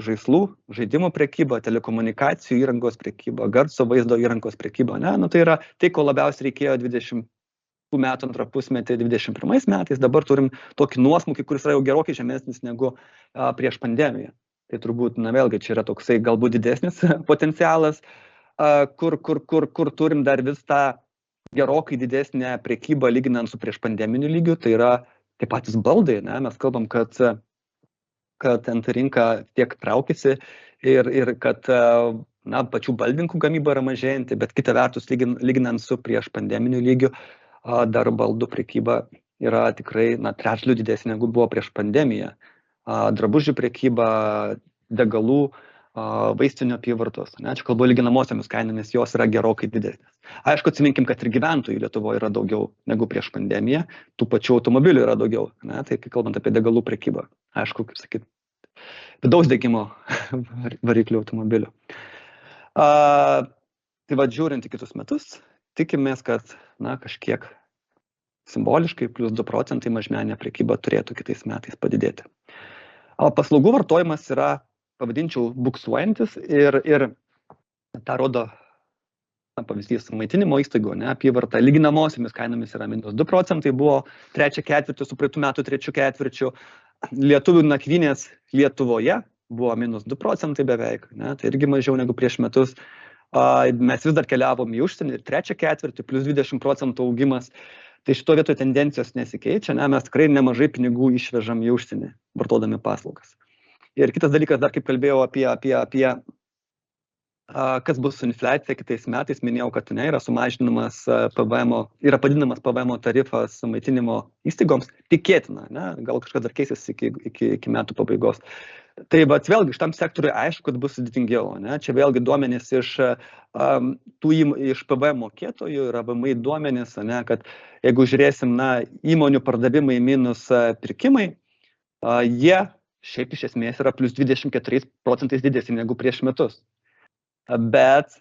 žaislų, žaidimų prekyba, telekomunikacijų įrangos prekyba, garso vaizdo įrangos prekyba. Tai yra tai, ko labiausiai reikėjo 20 metų antrą pusmetį 21 metais. Dabar turim tokį nuosmukį, kuris yra jau gerokai žemesnis negu prieš pandemiją. Tai turbūt, vėlgi, čia yra toksai galbūt didesnis potencialas, kur turim dar vis tą gerokai didesnę prekybą lyginant su prieš pandeminiu lygiu. Tai yra tie patys baldai, mes kalbam, kad ant rinka tiek traukiasi ir kad pačių baldininkų gamyba yra mažėjanti, bet kita vertus, lyginant su prieš pandeminiu lygiu, dar baldų prekyba yra tikrai trečdaliu didesnė negu buvo prieš pandemiją. Drabužių prekyba, degalų, vaistinių apyvartos. Čia kalbu lyginamosiamis kainomis, jos yra gerokai didesnės. Aišku, atsiminkim, kad ir gyventojų Lietuvoje yra daugiau negu prieš pandemiją, tų pačių automobilių yra daugiau. Tai kai kalbant apie degalų prekybą, aišku, kaip sakyt, vidaus degimo variklių automobilių. Tai žiūrint į kitus metus, tikimės, kad kažkiek simboliškai plus 2 procentai mažmeninė prekyba turėtų kitais metais padidėti. Paslaugų vartojimas yra, pavadinčiau, buksuojantis ir tą rodo pavyzdys maitinimo įstaigų, apyvarta lyginamosiamis kainomis yra minus 2 procentai, buvo trečią ketvirtį su praeitų metų trečiu ketvirčiu. Lietuvių nakvynės Lietuvoje buvo minus 2 procentai beveik, tai irgi mažiau negu prieš metus. Mes vis dar keliavom į užsienį ir trečią ketvirtį plus 20 procentų augimas. Tai šito vietoje tendencijos nesikeičia, mes tikrai nemažai pinigų išvežam į užsienį, vartodami paslaugas. Ir kitas dalykas, dar kaip kalbėjau apie kas bus su infliacija kitais metais, minėjau, kad yra sumažinamas yra padidinamas PVM tarifas maitinimo įstaigoms, tikėtina, gal kažkas dar keisis iki metų pabaigos. Tai vėlgi, šitam sektoriui aišku, kad bus sudėtingiau. Čia vėlgi duomenys iš PVM mokėtojų yra VMI duomenys, kad jeigu žiūrėsim įmonių pardavimai minus pirkimai, jie šiaip iš esmės yra plus 24 procentais didesni negu prieš metus. Bet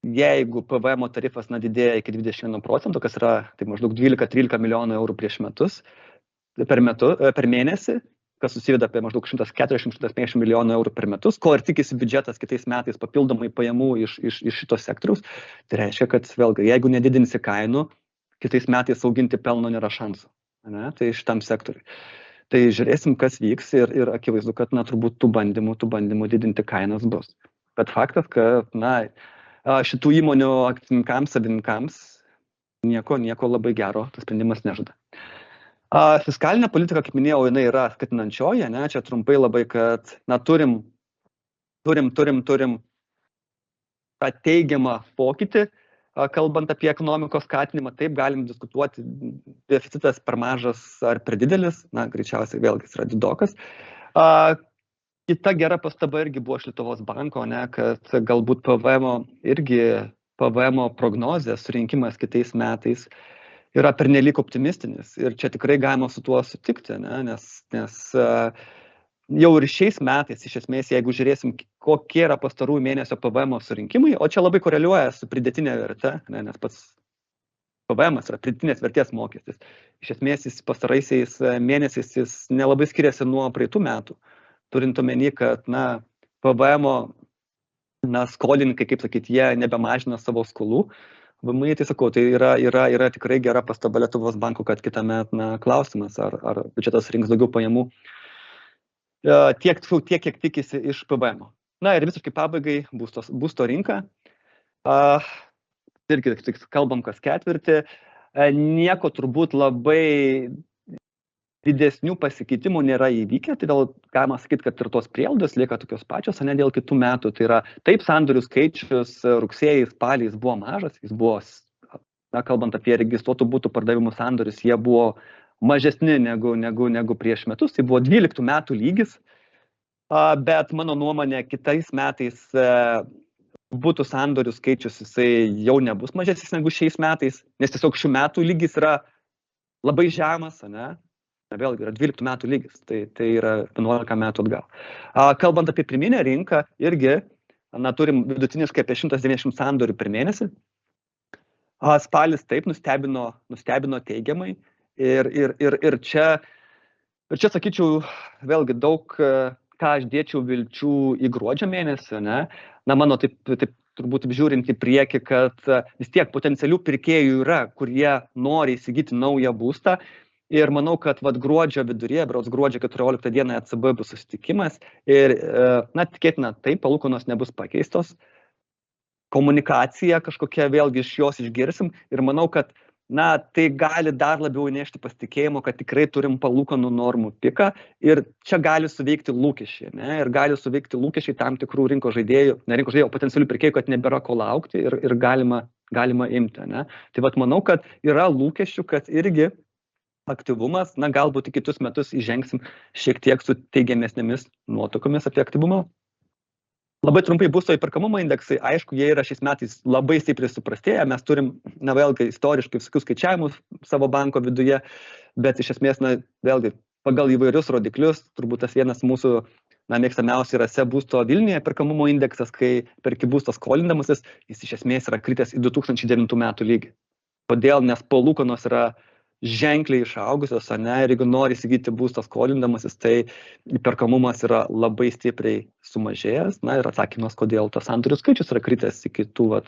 jeigu PVM tarifas didėja iki 21 procentų, kas yra tai maždaug 12-13 milijonų eurų prieš metus, per mėnesį, kas susiveda apie maždaug 140-150 milijonų eurų per metus, ko ir tikisi biudžetas kitais metais papildomai pajamų iš šito sektoriaus, tai reiškia, kad vėlgi, jeigu nedidinsi kainų, kitais metais auginti pelno nėra šansų. Tai šitam sektoriui. Tai žiūrėsim, kas vyks ir akivaizdu, kad turbūt tų bandymų didinti kainas bus. Bet faktas, kad šitų įmonių akcininkams, savininkams nieko labai gero tas sprendimas nežada. Fiskalinė politika, kaip minėjau, jinai yra skatinančioji, čia trumpai labai, kad turim tą teigiamą pokytį, kalbant apie ekonomikos skatinimą, taip galim diskutuoti, deficitas per mažas ar per didelis, greičiausiai vėlgi jis yra didokas. Kita gera pastaba irgi buvo iš Lietuvos banko, kad galbūt PVM prognozės surinkimas kitais metais yra pernelyg optimistinis. Ir čia tikrai galima su tuo sutikti, nes jau ir šiais metais, iš esmės, jeigu žiūrėsim, kokie yra pastarųjų mėnesio PVM surinkimai, o čia labai koreliuoja su pridėtinė verte, nes pats PVM yra pridėtinės vertės mokestis. Iš esmės, jis pastaraisiais mėnesiais jis nelabai skiriasi nuo praeitų metų. Turint omeny, kad PVM skolininkai, kaip sakyti, jie nebemažina savo skolų, VMI, tai sakau, tai yra tikrai gera pastaba Lietuvos banko, kad kitąmet klausimas, ar biudžetas rinks daugiau pajamų tiek, kiek tikisi iš PVM. Na ir visiškai pabaigai būsto rinka. Irgi tik kalbam kas ketvirtį. Nieko turbūt labai didesnių pasikeitimų nėra įvykę, tai dėl galima sakyti, kad ir tos prielaidos lieka tokios pačios, o ne dėl kitų metų. Tai yra, taip, sandorių skaičius rugsėjais, spaliais buvo mažas, jis buvo, kalbant apie registruotų būtų pardavimų sandorius, jie buvo mažesni negu prieš metus, tai buvo 12 metų lygis, bet mano nuomonė kitais metais būtų sandorių skaičius, jisai jau nebus mažesnis negu šiais metais, nes tiesiog šių metų lygis yra labai žemas, ne? Vėlgi yra 12 metų lygis, tai yra 11 metų atgal. Kalbant apie pirminę rinką, irgi turim vidutiniškai apie 190 sandorių per mėnesį. Spalis taip nustebino teigiamai ir čia sakyčiau, vėlgi daug, ką aš dėčiau vilčių į gruodžio mėnesį, ne? Mano taip turbūt žiūrint į priekį, kad vis tiek potencialių pirkėjų yra, kurie nori įsigyti naują būstą. Ir manau, kad gruodžio viduryje, gruodžio 14 dieną ECB bus susitikimas ir, tikėtina, taip, palūkanos nebus pakeistos. Komunikacija kažkokia vėlgi iš jos išgirsim ir manau, kad, tai gali dar labiau įnešti pasitikėjimo, kad tikrai turim palūkanų normų piką ir čia gali suveikti lūkesčiai, ne? Ir gali suveikti lūkesčiai tam tikrų rinkos žaidėjų, potencialių pirkėjų, kad nebėra ko laukti ir galima imti, ne? Tai manau, kad yra lūkesčių, kad irgi aktyvumas, galbūt į kitus metus įžengsim šiek tiek su teigiamesnėmis nuotaikomis apie aktyvumą. Labai trumpai būsto įperkamumo indeksai, aišku, jie yra šiais metais labai stipriai suprastėję, mes turim, vėlgi, istoriškai visokius skaičiavimus savo banko viduje, bet iš esmės, vėlgi, pagal įvairius rodiklius, turbūt tas vienas mūsų, mėgstamiausiai yra būsto Vilniuje įperkamumo indeksas, kai perki būstą skolindamasis, jis iš esmės yra kritęs į 2009 metų lygį. Kodėl? Nes palūkanos yra ženkliai išaugusios, ir jeigu nori įsigyti būstą skolindamasis, tai įperkamumas yra labai stipriai sumažėjęs, ir atsakymas, kodėl tas sandorių skaičius yra kritęs iki tų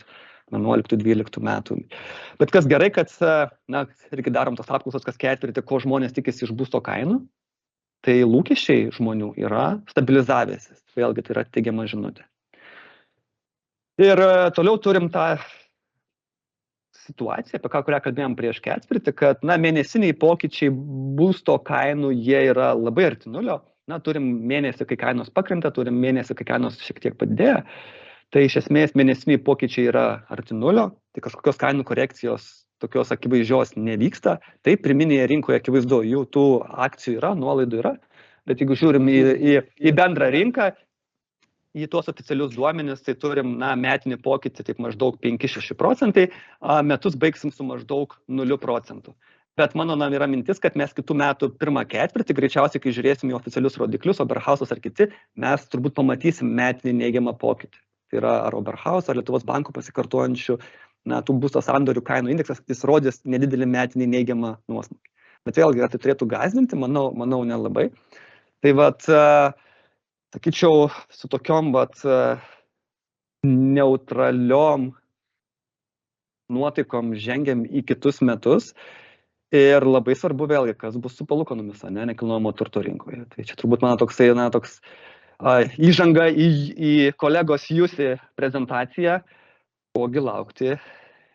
11-12 metų. Bet kas gerai, kad, irgi darom tos apklausos kas ketvirtį, ko žmonės tikisi iš būsto kainų, tai lūkesčiai žmonių yra stabilizavęsis. Vėlgi, tai yra teigiama žinutė. Ir toliau turim tą situacija, apie kurią kalbėjom prieš ketvirtį, kad mėnesiniai pokyčiai būsto kainų, jie yra labai arti nulio. Turim mėnesį, kai kainos pakrinta, turim mėnesį, kai kainos šiek tiek padidėja. Tai iš esmės mėnesiniai pokyčiai yra arti nulio, tai kažkokios kainų korekcijos tokios akivaizdžios nevyksta. Tai pirminėje rinkoje akivaizdu, jų tų akcijų yra, nuolaidų yra, bet jeigu žiūrim į bendrą rinką, į tuos oficialius duomenis, tai turim metinį pokytį taip maždaug 5-6%, metus baigsim su maždaug 0%. Bet mano yra mintis, kad mes kitų metų pirmą ketvirtį, greičiausiai, kai žiūrėsim į oficialius rodiklius, Oberhausas ar kiti, mes turbūt pamatysim metinį neigiamą pokytį. Tai yra ar Oberhaus, ar Lietuvos banko pasikartojančių, tų būsto sandorių kainų indeksas, jis rodys nedidelį metinį neigiamą nuosmukį. Bet vėlgi, tai turėtų gąsdinti, manau nelabai. Tai sakyčiau, su tokiom neutraliom nuotaikom žengiam į kitus metus ir labai svarbu vėlgi, kas bus su palūkanomis, nekilnojamo turto rinkoje. Tai čia turbūt mano toks įžanga į kolegos Jussi prezentaciją, kogi laukti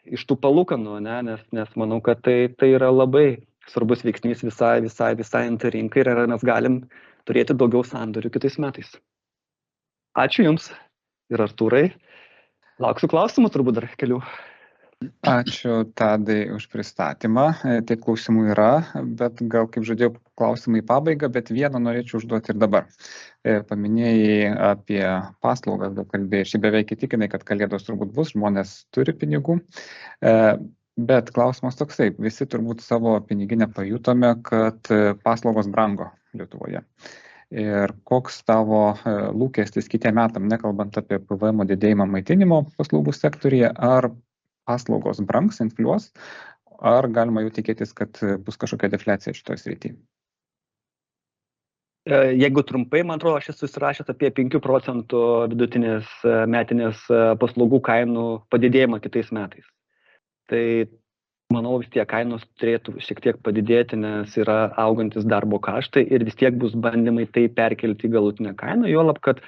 iš tų palūkanų, nes manau, kad tai yra labai svarbus veiksnys visai rinkai ir mes galim turėti daugiau sandorių kitais metais. Ačiū Jums ir Artūrai. Lauksiu klausimų turbūt dar kelių. Ačiū Tadai už pristatymą. Tiek klausimų yra, bet gal, kaip žadėjau, klausimai į pabaigą, bet vieną norėčiau užduoti ir dabar. Paminėjai apie paslaugas, daug kalbėjai. Šiaip beveik įtikinai, kad kalėdos turbūt bus, žmonės turi pinigų. Bet klausimas toksai, visi turbūt savo piniginę pajutome, kad paslaugos brango Lietuvoje. Ir koks tavo lūkestis kitiem metam, nekalbant apie PVM didėjimą maitinimo paslaugų sektoriuje, ar paslaugos brangs, infliuos, ar galima jau tikėtis, kad bus kažkokia defliacija šitoj srity? Jeigu trumpai, man atrodo, aš esu susirašęs apie 5% vidutinės metinės paslaugų kainų padidėjimą kitais metais. tai manau vis tiek kainos turėtų šiek tiek padidėti, nes yra augantis darbo kaštai ir vis tiek bus bandymai tai perkelti į galutinę kainą, juolab, kad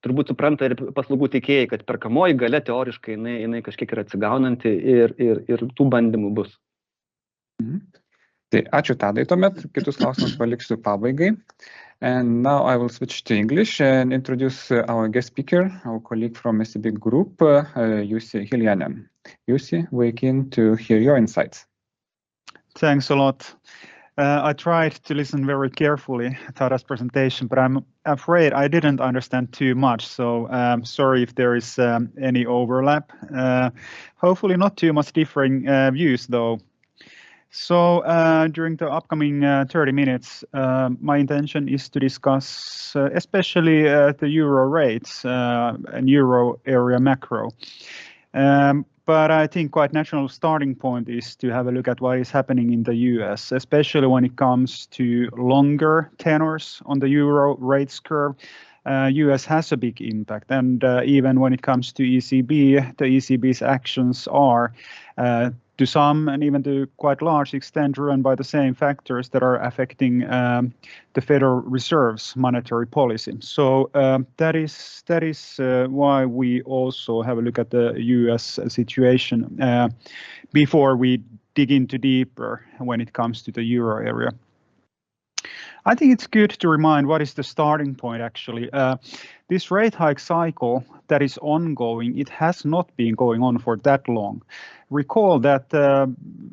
turbūt supranta ir paslaugų teikėjai, kad perkamoji galia teoriškai jinai kažkiek yra atsigaunanti ir tų bandymų bus. Tai ačiū Tadai, tuomet kitus klausimus paliksiu pabaigai. And now I will switch to English and introduce our guest speaker, our colleague from SEB Group, Jussi Hiljanen. Jussi, we're keen to hear your insights. Thanks a lot. I tried to listen very carefully to Tada's presentation, but I'm afraid I didn't understand too much, so sorry if there is any overlap. Hopefully not too much differing views though. So during the upcoming 30 minutes, my intention is to discuss especially the euro rates and euro area macro. But I think quite natural starting point is to have a look at what is happening in the US, especially when it comes to longer tenors on the euro rates curve. US has a big impact, and even when it comes to ECB, the ECB's actions are to some and even to quite large extent driven by the same factors that are affecting the Federal Reserve's monetary policy. So that is why we also have a look at the US situation before we dig into deeper when it comes to the euro area. I think it's good to remind what is the starting point actually. This rate hike cycle that is ongoing, it has not been going on for that long. Recall that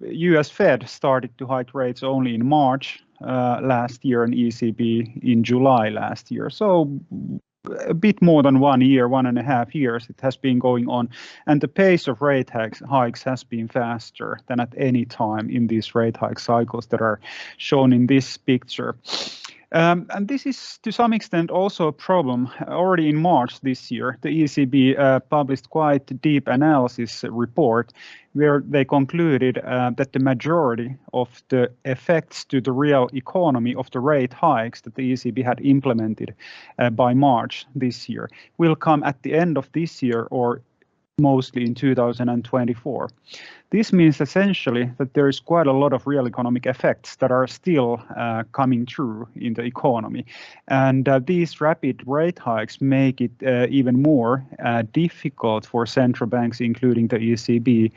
US Fed started to hike rates only in March last year and ECB in July last year. So a bit more than 1 year, 1.5 years it has been going on, and the pace of rate hikes has been faster than at any time in these rate hike cycles that are shown in this picture. And this is to some extent also a problem. Already in March this year, the ECB published quite a deep analysis report where they concluded that the majority of the effects to the real economy of the rate hikes that the ECB had implemented by March this year will come at the end of this year or mostly in 2024. This means essentially that there is quite a lot of real economic effects that are still coming through in the economy. And these rapid rate hikes make it even more difficult for central banks, including the ECB,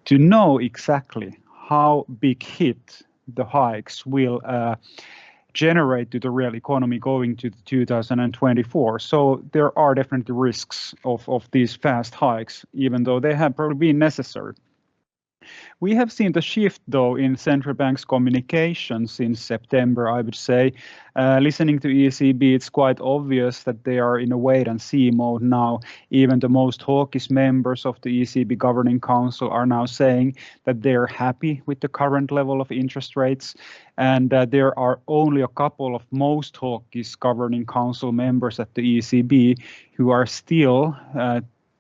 to know exactly how big hit the hikes will generate to the real economy going to 2024. So there are definitely risks of these fast hikes, even though they have probably been necessary. We have seen the shift, though, in central banks' communication since September, I would say. Listening to ECB, it's quite obvious that they are in a wait-and-see mode now. Even the most hawkish members of the ECB Governing Council are now saying that they're happy with the current level of interest rates. And there are only a couple of most hawkish Governing Council members at the ECB who are still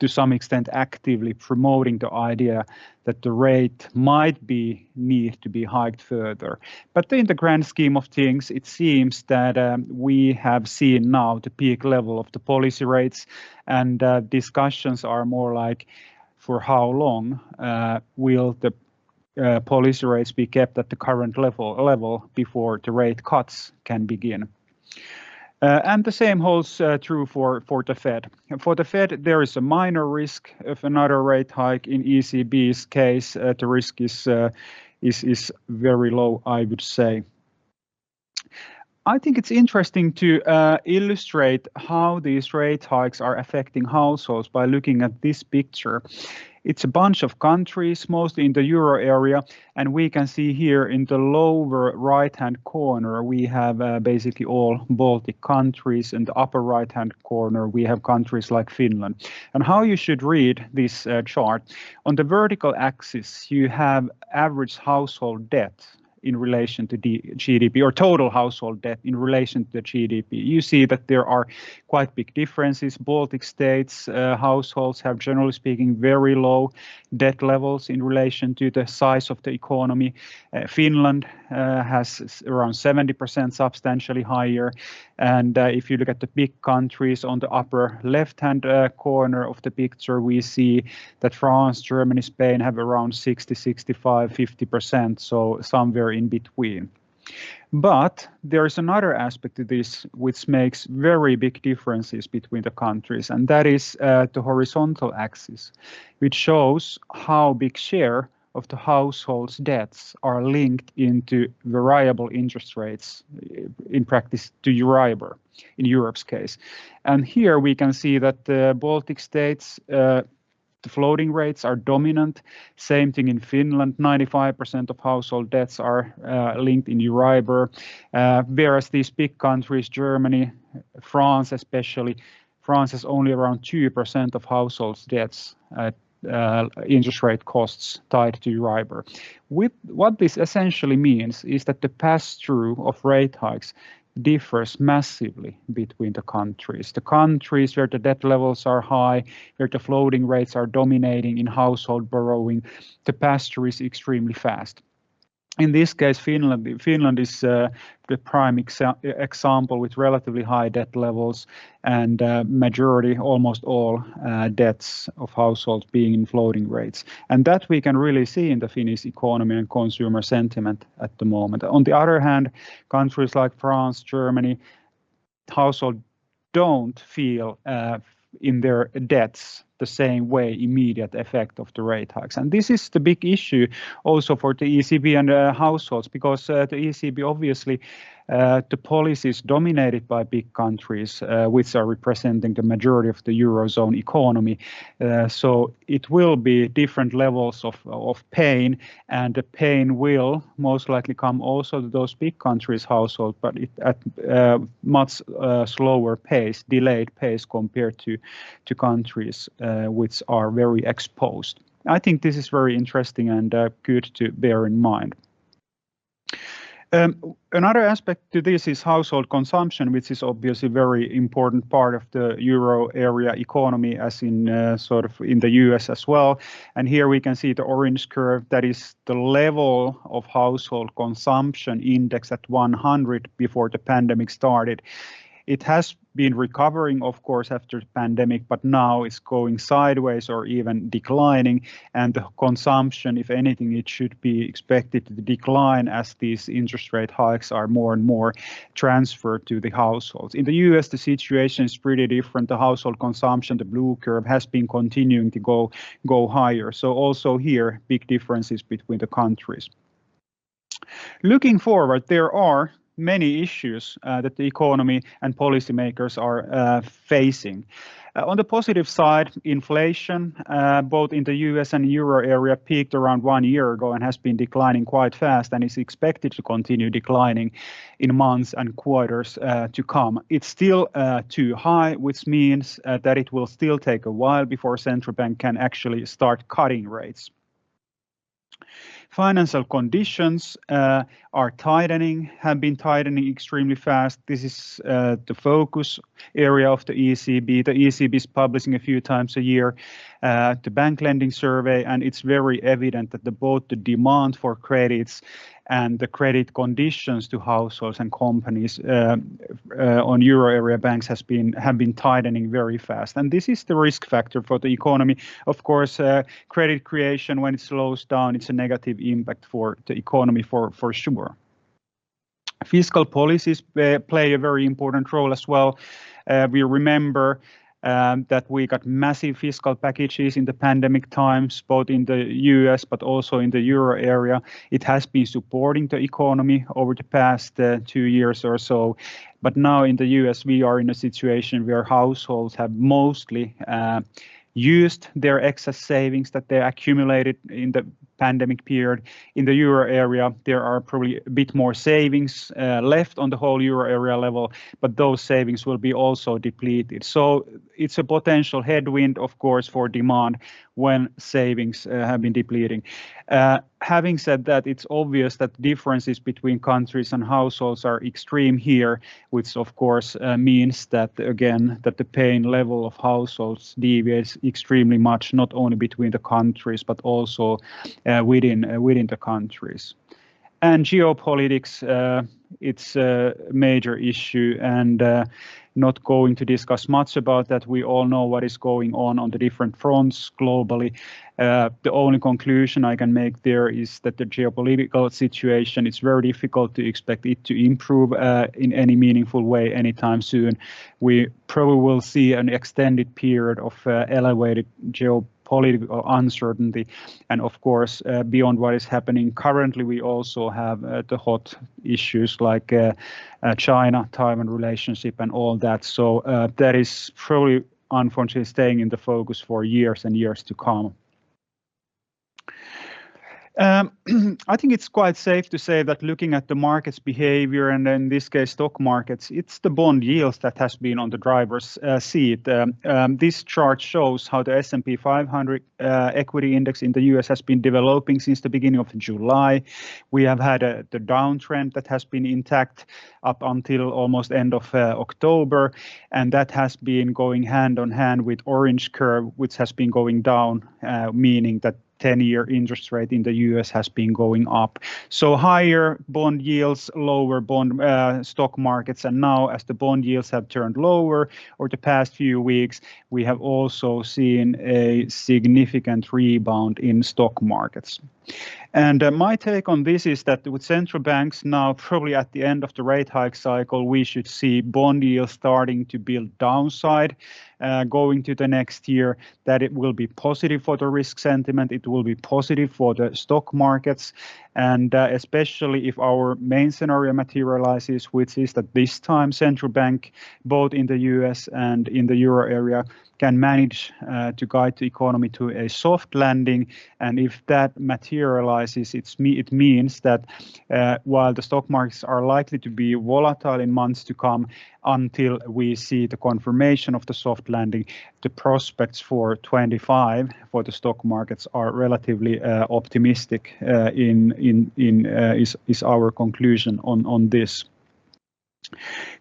to some extent actively promoting the idea that the rate might need to be hiked further. But in the grand scheme of things, it seems that we have seen now the peak level of the policy rates, and discussions are more like for how long will the policy rates be kept at the current level before the rate cuts can begin. And the same holds true for the Fed. For the Fed, there is a minor risk of another rate hike. In ECB's case, the risk is very low, I would say. I think it's interesting to illustrate how these rate hikes are affecting households by looking at this picture. It's a bunch of countries, mostly in the euro area, and we can see here in the lower right-hand corner, we have basically all Baltic countries. In the upper right-hand corner, we have countries like Finland. And how you should read this chart, on the vertical axis, you have average household debt in relation to the GDP, or total household debt in relation to the GDP. You see that there are quite big differences. Baltic states households have, generally speaking, very low debt levels in relation to the size of the economy. Finland has around 70%, substantially higher. And if you look at the big countries on the upper left-hand corner of the picture, we see that France, Germany, Spain have around 60, 65, 50%, so somewhere in between. But there is another aspect to this which makes very big differences between the countries, and that is the horizontal axis, which shows how big share of the household's debts are linked into variable interest rates, in practice to Euribor, in Europe's case. And here we can see that the Baltic states, the floating rates are dominant. Same thing in Finland, 95% of household debts are linked in Euribor, whereas these big countries, Germany, France especially, France has only around 2% of households' debts interest rate costs tied to Euribor. What this essentially means is that the pass-through of rate hikes differs massively between the countries. The countries where the debt levels are high, where the floating rates are dominating in household borrowing, the pass-through is extremely fast. In this case, Finland is the prime example with relatively high debt levels and majority, almost all debts of households being in floating rates. And that we can really see in the Finnish economy and consumer sentiment at the moment. On the other hand, countries like France, Germany, households don't feel in their debts the same way immediate effect of the rate hikes. And this is the big issue also for the ECB and households, because the ECB obviously the policy is dominated by big countries which are representing the majority of the Eurozone economy. So it will be different levels of pain, and the pain will most likely come also to those big countries' households, but at much slower pace, delayed pace compared to countries which are very exposed. I think this is very interesting and good to bear in mind. Another aspect to this is household consumption, which is obviously a very important part of the euro area economy, as in sort of in the US as well. And here we can see the orange curve, that is the level of household consumption index at 100 before the pandemic started. It has been recovering, of course, after the pandemic, but now it's going sideways or even declining. And the consumption, if anything, it should be expected to decline as these interest rate hikes are more and more transferred to the households. In the US, the situation is pretty different. The household consumption, the blue curve, has been continuing to go higher. So also here, big differences between the countries. Looking forward, there are many issues that the economy and policymakers are facing. On the positive side, inflation, both in the US and Euro area, peaked around 1 year ago and has been declining quite fast and is expected to continue declining in months and quarters to come. It's still too high, which means that it will still take a while before central bank can actually start cutting rates. Financial conditions are tightening, have been tightening extremely fast. This is the focus area of the ECB. The ECB is publishing a few times a year the bank lending survey, and it's very evident that both the demand for credits and the credit conditions to households and companies on euro area banks have been tightening very fast. And this is the risk factor for the economy. Of course, credit creation, when it slows down, it's a negative impact for the economy for sure. Fiscal policies play a very important role as well. We remember that we got massive fiscal packages in the pandemic times, both in the US but also in the euro area. It has been supporting the economy over the past 2 years or so. But now in the US, we are in a situation where households have mostly used their excess savings that they accumulated in the pandemic period. In the euro area, there are probably a bit more savings left on the whole euro area level, but those savings will be also depleted. So it's a potential headwind, of course, for demand when savings have been depleting. having said that, it's obvious that differences between countries and households are extreme here, which of course means that, again, that the pain level of households deviates extremely much, not only between the countries, but also within the countries. And geopolitics, it's a major issue, and not going to discuss much about that. We all know what is going on the different fronts globally. The only conclusion I can make there is that the geopolitical situation, it's very difficult to expect it to improve in any meaningful way anytime soon. We probably will see an extended period of elevated geopolitical uncertainty. And of course, beyond what is happening currently, we also have the hot issues like China-Taiwan relationship and all that. So that is probably, unfortunately, staying in the focus for years and years to come. I think it's quite safe to say that looking at the market's behavior, and in this case stock markets, it's the bond yields that has been on the driver's seat. This chart shows how the S&P 500 equity index in the US has been developing since the beginning of July. We have had the downtrend that has been intact up until almost end of October, and that has been going hand on hand with orange curve, which has been going down, meaning that 10-year interest rate in the US has been going up. So higher bond yields, lower bond stock markets, and now as the bond yields have turned lower over the past few weeks, we have also seen a significant rebound in stock markets. And my take on this is that with central banks now probably at the end of the rate hike cycle, we should see bond yields starting to build downside going to the next year, that it will be positive for the risk sentiment, it will be positive for the stock markets, and especially if our main scenario materializes, which is that this time central bank, both in the US and in the euro area, can manage to guide the economy to a soft landing. And if that materializes, it means that while the stock markets are likely to be volatile in months to come until we see the confirmation of the soft landing, the prospects for 25 for the stock markets are relatively optimistic is our conclusion on this.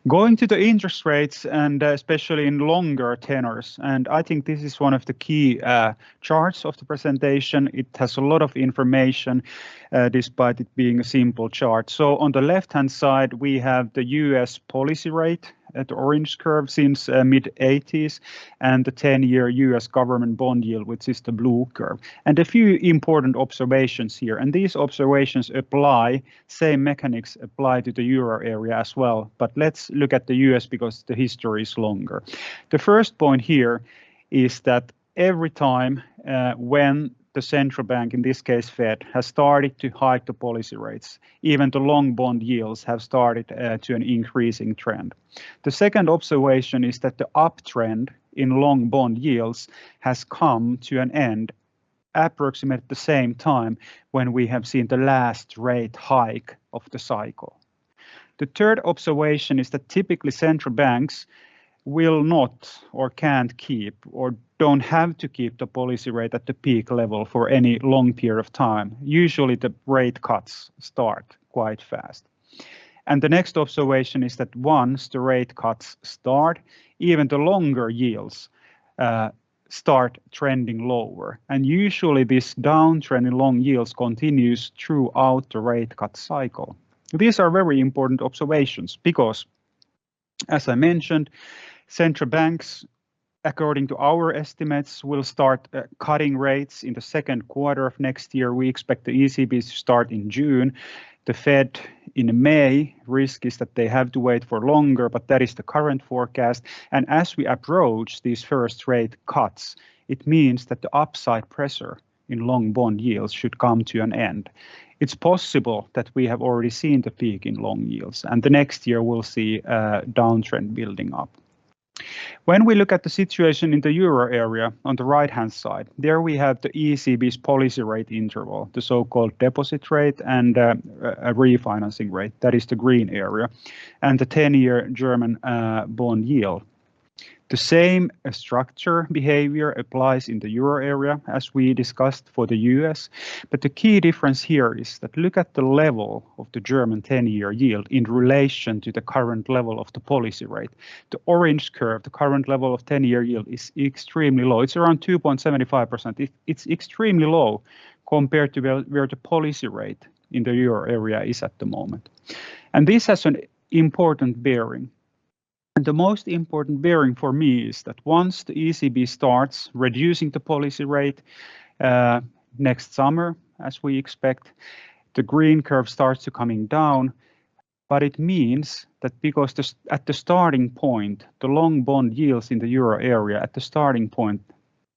Going to the interest rates, and especially in longer tenors, and I think this is one of the key charts of the presentation. It has a lot of information despite it being a simple chart. So on the left-hand side, we have the US policy rate at the orange curve since mid-80s, and the 10-year US government bond yield, which is the blue curve. And a few important observations here, and these observations same mechanics apply to the euro area as well. But let's look at the US because the history is longer. The first point here is that every time when the central bank, in this case Fed, has started to hike the policy rates, even the long bond yields have started to an increasing trend. The second observation is that the uptrend in long bond yields has come to an end approximately at the same time when we have seen the last rate hike of the cycle. The third observation is that typically central banks will not or can't keep or don't have to keep the policy rate at the peak level for any long period of time. Usually the rate cuts start quite fast. And the next observation is that once the rate cuts start, even the longer yields start trending lower. And usually this downtrend in long yields continues throughout the rate cut cycle. These are very important observations because, as I mentioned, central banks, according to our estimates, will start cutting rates in the second quarter of next year. We expect the ECB to start in June. The Fed in May. Risk is that they have to wait for longer, but that is the current forecast. And as we approach these first rate cuts, it means that the upside pressure in long bond yields should come to an end. It's possible that we have already seen the peak in long yields, and the next year we'll see a downtrend building up. When we look at the situation in the euro area on the right-hand side, there we have the ECB's policy rate interval, the so-called deposit rate and a refinancing rate, that is the green area, and the 10-year German bond yield. The same structure behavior applies in the euro area as we discussed for the US, but the key difference here is that look at the level of the German 10-year yield in relation to the current level of the policy rate. The orange curve, the current level of 10-year yield is extremely low. It's around 2.75%. It's extremely low compared to where the policy rate in the euro area is at the moment. And this has an important bearing. And the most important bearing for me is that once the ECB starts reducing the policy rate next summer, as we expect, the green curve starts to coming down. But it means that because at the starting point, the long bond yields in the euro area at the starting point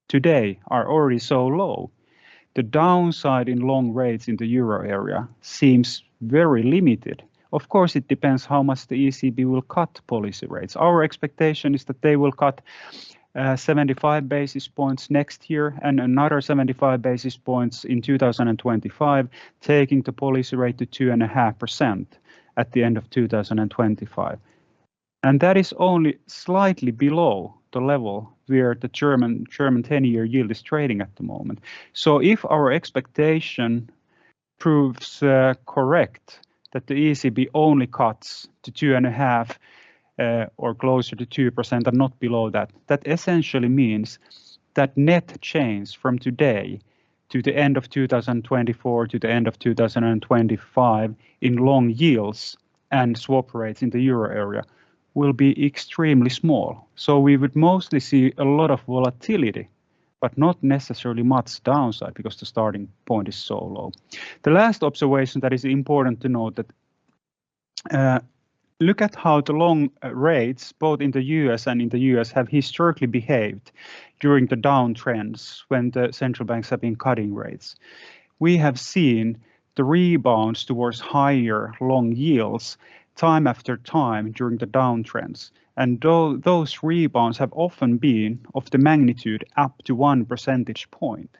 today are already so low, the downside in long rates in the euro area seems very limited. Of course, it depends how much the ECB will cut policy rates. Our expectation is that they will cut 75 basis points next year and another 75 basis points in 2025, taking the policy rate to 2.5% at the end of 2025. And that is only slightly below the level where the German 10-year yield is trading at the moment. So if our expectation proves correct, that the ECB only cuts to 2.5 or closer to 2% and not below that, that essentially means that net change from today to the end of 2024 to the end of 2025 in long yields and swap rates in the euro area will be extremely small. So we would mostly see a lot of volatility, but not necessarily much downside because the starting point is so low. The last observation that is important to note that look at how the long rates, both in the US and in the US, have historically behaved during the downtrends when the central banks have been cutting rates. We have seen the rebounds towards higher long yields time after time during the downtrends. And those rebounds have often been of the magnitude up to 1 percentage point.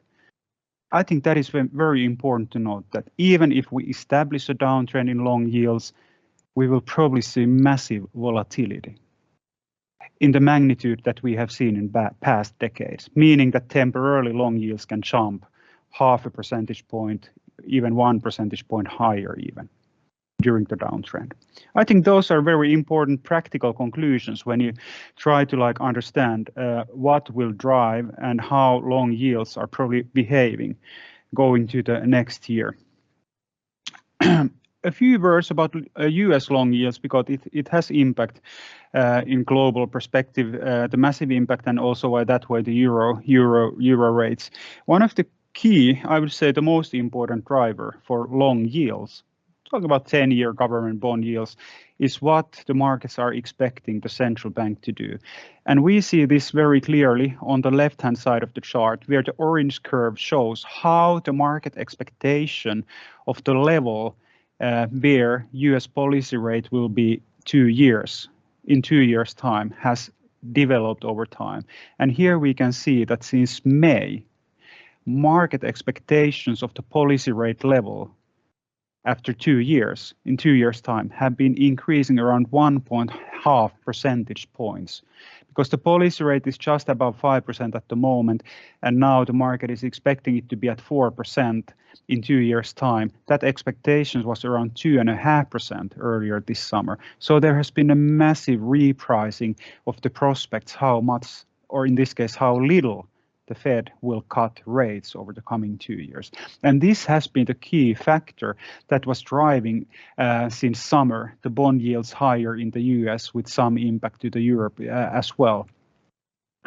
I think that is very important to note that even if we establish a downtrend in long yields, we will probably see massive volatility in the magnitude that we have seen in past decades, meaning that temporarily long yields can jump 0.5 percentage point, even 1 percentage point higher even during the downtrend. I think those are very important practical conclusions when you try to understand what will drive and how long yields are probably behaving going to the next year. A few words about US long yields because it has impact in global perspective, the massive impact, and also that way the euro rates. One of the key, I would say the most important driver for long yields, talk about 10-year government bond yields, is what the markets are expecting the central bank to do. And we see this very clearly on the left-hand side of the chart, where the orange curve shows how the market expectation of the level where US policy rate will be in 2 years' time has developed over time. And here we can see that since May, market expectations of the policy rate level after 2 years, in 2 years' time, have been increasing around 1.5 percentage points. Because the policy rate is just above 5% at the moment, and now the market is expecting it to be at 4% in 2 years' time. That expectation was around 2.5% earlier this summer. So there has been a massive repricing of the prospects, how much, or in this case, how little the Fed will cut rates over the coming 2 years. And this has been the key factor that was driving since summer the bond yields higher in the US with some impact to the Europe as well.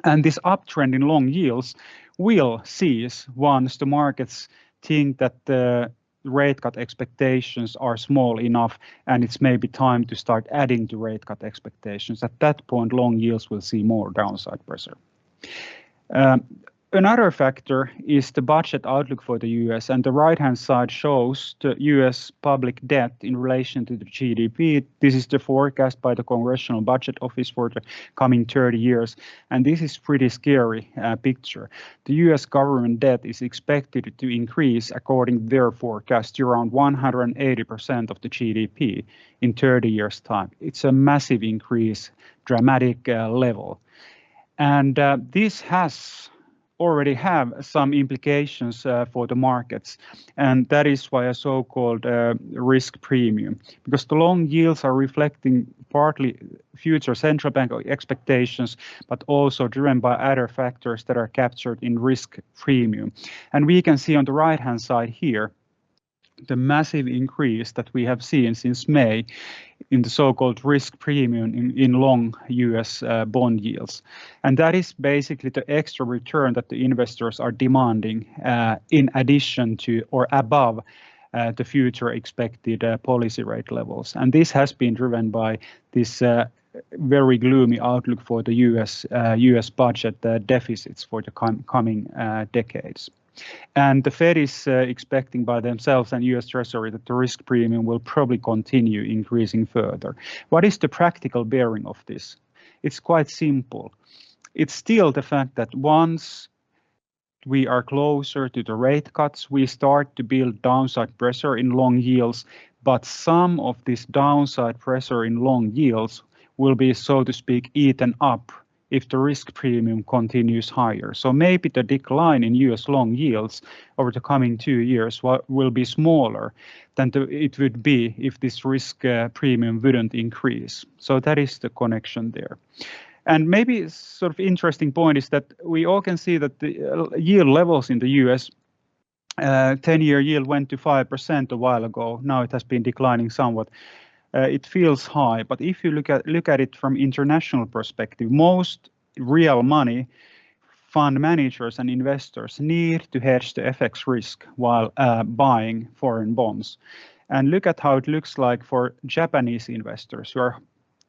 And this uptrend in long yields will cease once the markets think that the rate cut expectations are small enough and it's maybe time to start adding to rate cut expectations. At that point, long yields will see more downside pressure. Another factor is the budget outlook for the US, and the right-hand side shows the US public debt in relation to the GDP. This is the forecast by the Congressional Budget Office for the coming 30 years, and this is pretty scary picture. The US government debt is expected to increase, according to their forecast, to around 180% of the GDP in 30 years' time. It's a massive increase, dramatic level. And this has already have some implications for the markets, and that is why a so-called risk premium, because the long yields are reflecting partly future central bank expectations, but also driven by other factors that are captured in risk premium. And we can see on the right-hand side here the massive increase that we have seen since May in the so-called risk premium in long US bond yields. And that is basically the extra return that the investors are demanding in addition to or above the future expected policy rate levels. And this has been driven by this very gloomy outlook for the US budget deficits for the coming decades. And the Fed is expecting by themselves and US Treasury that the risk premium will probably continue increasing further. What is the practical bearing of this? It's quite simple. It's still the fact that once we are closer to the rate cuts, we start to build downside pressure in long yields, but some of this downside pressure in long yields will be, so to speak, eaten up if the risk premium continues higher. So maybe the decline in US long yields over the coming 2 years will be smaller than it would be if this risk premium wouldn't increase. So that is the connection there. And maybe sort of interesting point is that we all can see that the yield levels in the US 10-year yield went to 5% a while ago. Now it has been declining somewhat. It feels high, but if you look at it from international perspective, most real money fund managers and investors need to hedge the FX risk while buying foreign bonds. And look at how it looks like for Japanese investors who are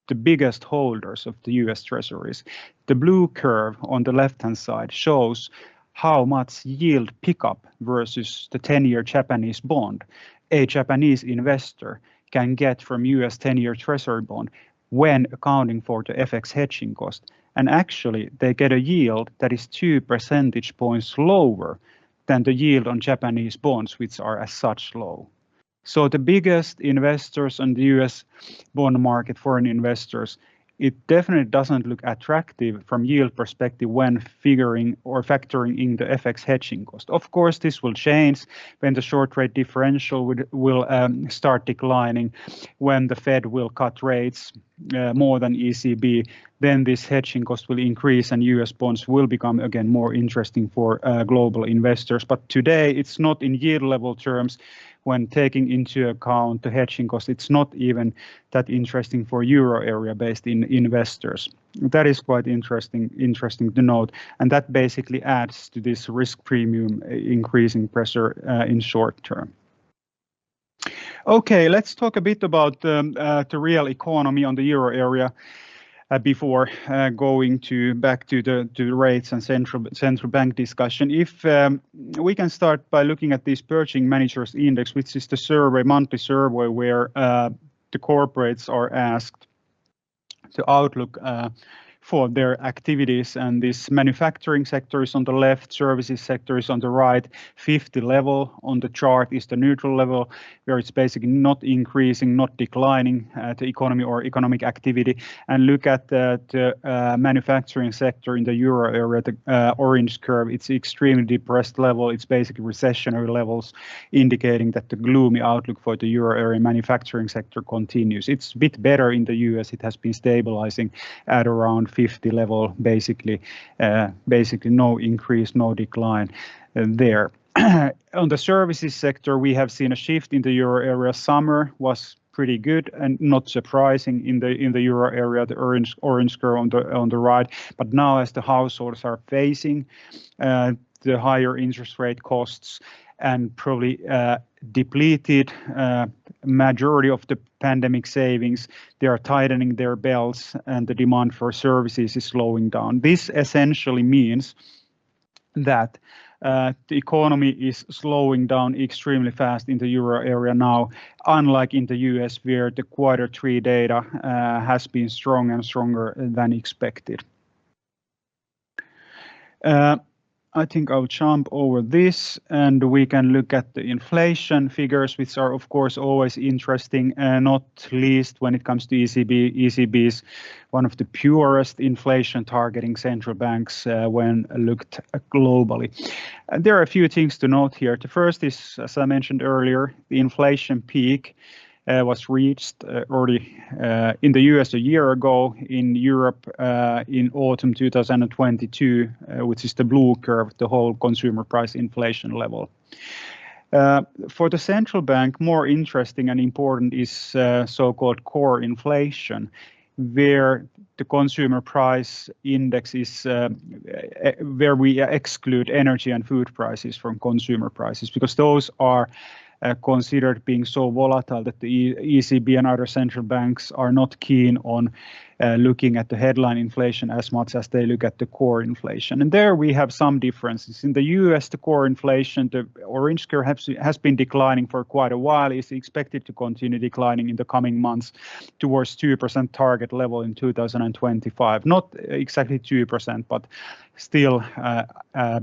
the biggest holders of the US treasuries. The blue curve on the left-hand side shows how much yield pickup versus the 10-year Japanese bond a Japanese investor can get from US 10-year treasury bond when accounting for the FX hedging cost. And actually, they get a yield that is 2 percentage points lower than the yield on Japanese bonds, which are as such low. So the biggest investors on the US bond market, foreign investors, it definitely doesn't look attractive from yield perspective when figuring or factoring in the FX hedging cost. Of course, this will change when the short rate differential will start declining, when the Fed will cut rates more than ECB, then this hedging cost will increase and US bonds will become again more interesting for global investors. But today it's not in yield level terms. When taking into account the hedging cost, it's not even that interesting for euro area based investors. That is quite interesting to note, and that basically adds to this risk premium increasing pressure in short term. Okay, let's talk a bit about the real economy on the euro area before going back to the rates and central bank discussion. If we can start by looking at this Purchasing Managers Index, which is the monthly survey where the corporates are asked to outlook for their activities, and this manufacturing sector is on the left, services sector is on the right. 50 level on the chart is the neutral level, where it's basically not increasing, not declining the economy or economic activity. And look at the manufacturing sector in the euro area, the orange curve, it's extremely depressed level. It's basically recessionary levels, indicating that the gloomy outlook for the euro area manufacturing sector continues. It's a bit better in the US. It has been stabilizing at around 50 level, basically no increase, no decline there. On the services sector, we have seen a shift in the euro area. Summer was pretty good and not surprising in the euro area, the orange curve on the right. But now, as the households are facing the higher interest rate costs and probably depleted majority of the pandemic savings, they are tightening their belts and the demand for services is slowing down. This essentially means that the economy is slowing down extremely fast in the euro area now, unlike in the US, where the Q3 data has been strong and stronger than expected. I think I'll jump over this and we can look at the inflation figures, which are of course always interesting, not least when it comes to ECB. ECB is one of the purest inflation targeting central banks when looked globally. And there are a few things to note here. The first is, as I mentioned earlier, the inflation peak was reached already in the US a year ago, in Europe in autumn 2022, which is the blue curve, the whole consumer price inflation level. For the central bank, more interesting and important is so-called core inflation, where the consumer price index is where we exclude energy and food prices from consumer prices, because those are considered being so volatile that the ECB and other central banks are not keen on looking at the headline inflation as much as they look at the core inflation. And there we have some differences. In the US, the core inflation, the orange curve has been declining for quite a while, is expected to continue declining in the coming months towards 2% target level in 2025. Not exactly 2%, but still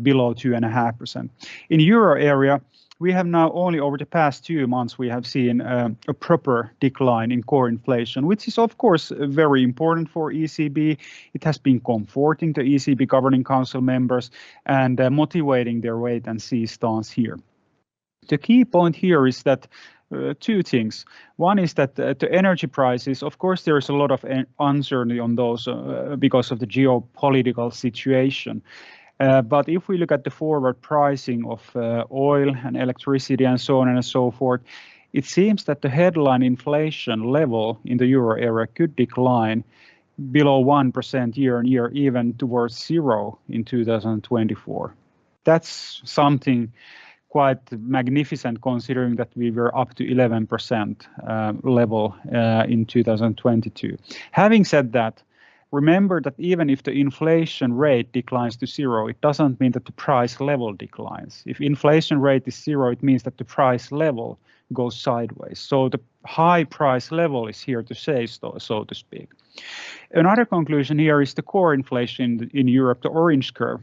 below 2.5%. In Euro area, we have now only over the past 2 months, we have seen a proper decline in core inflation, which is of course very important for ECB. It has been comforting the ECB Governing Council members and motivating their wait and see stance here. The key point here is that two things. One is that the energy prices, of course, there is a lot of uncertainty on those because of the geopolitical situation. But if we look at the forward pricing of oil and electricity and so on and so forth, it seems that the headline inflation level in the euro area could decline below 1% year on year, even towards zero in 2024. That's something quite magnificent considering that we were up to 11% level in 2022. Having said that, remember that even if the inflation rate declines to zero, it doesn't mean that the price level declines. If inflation rate is zero, it means that the price level goes sideways. So the high price level is here to stay, so to speak. Another conclusion here is the core inflation in Europe, the orange curve.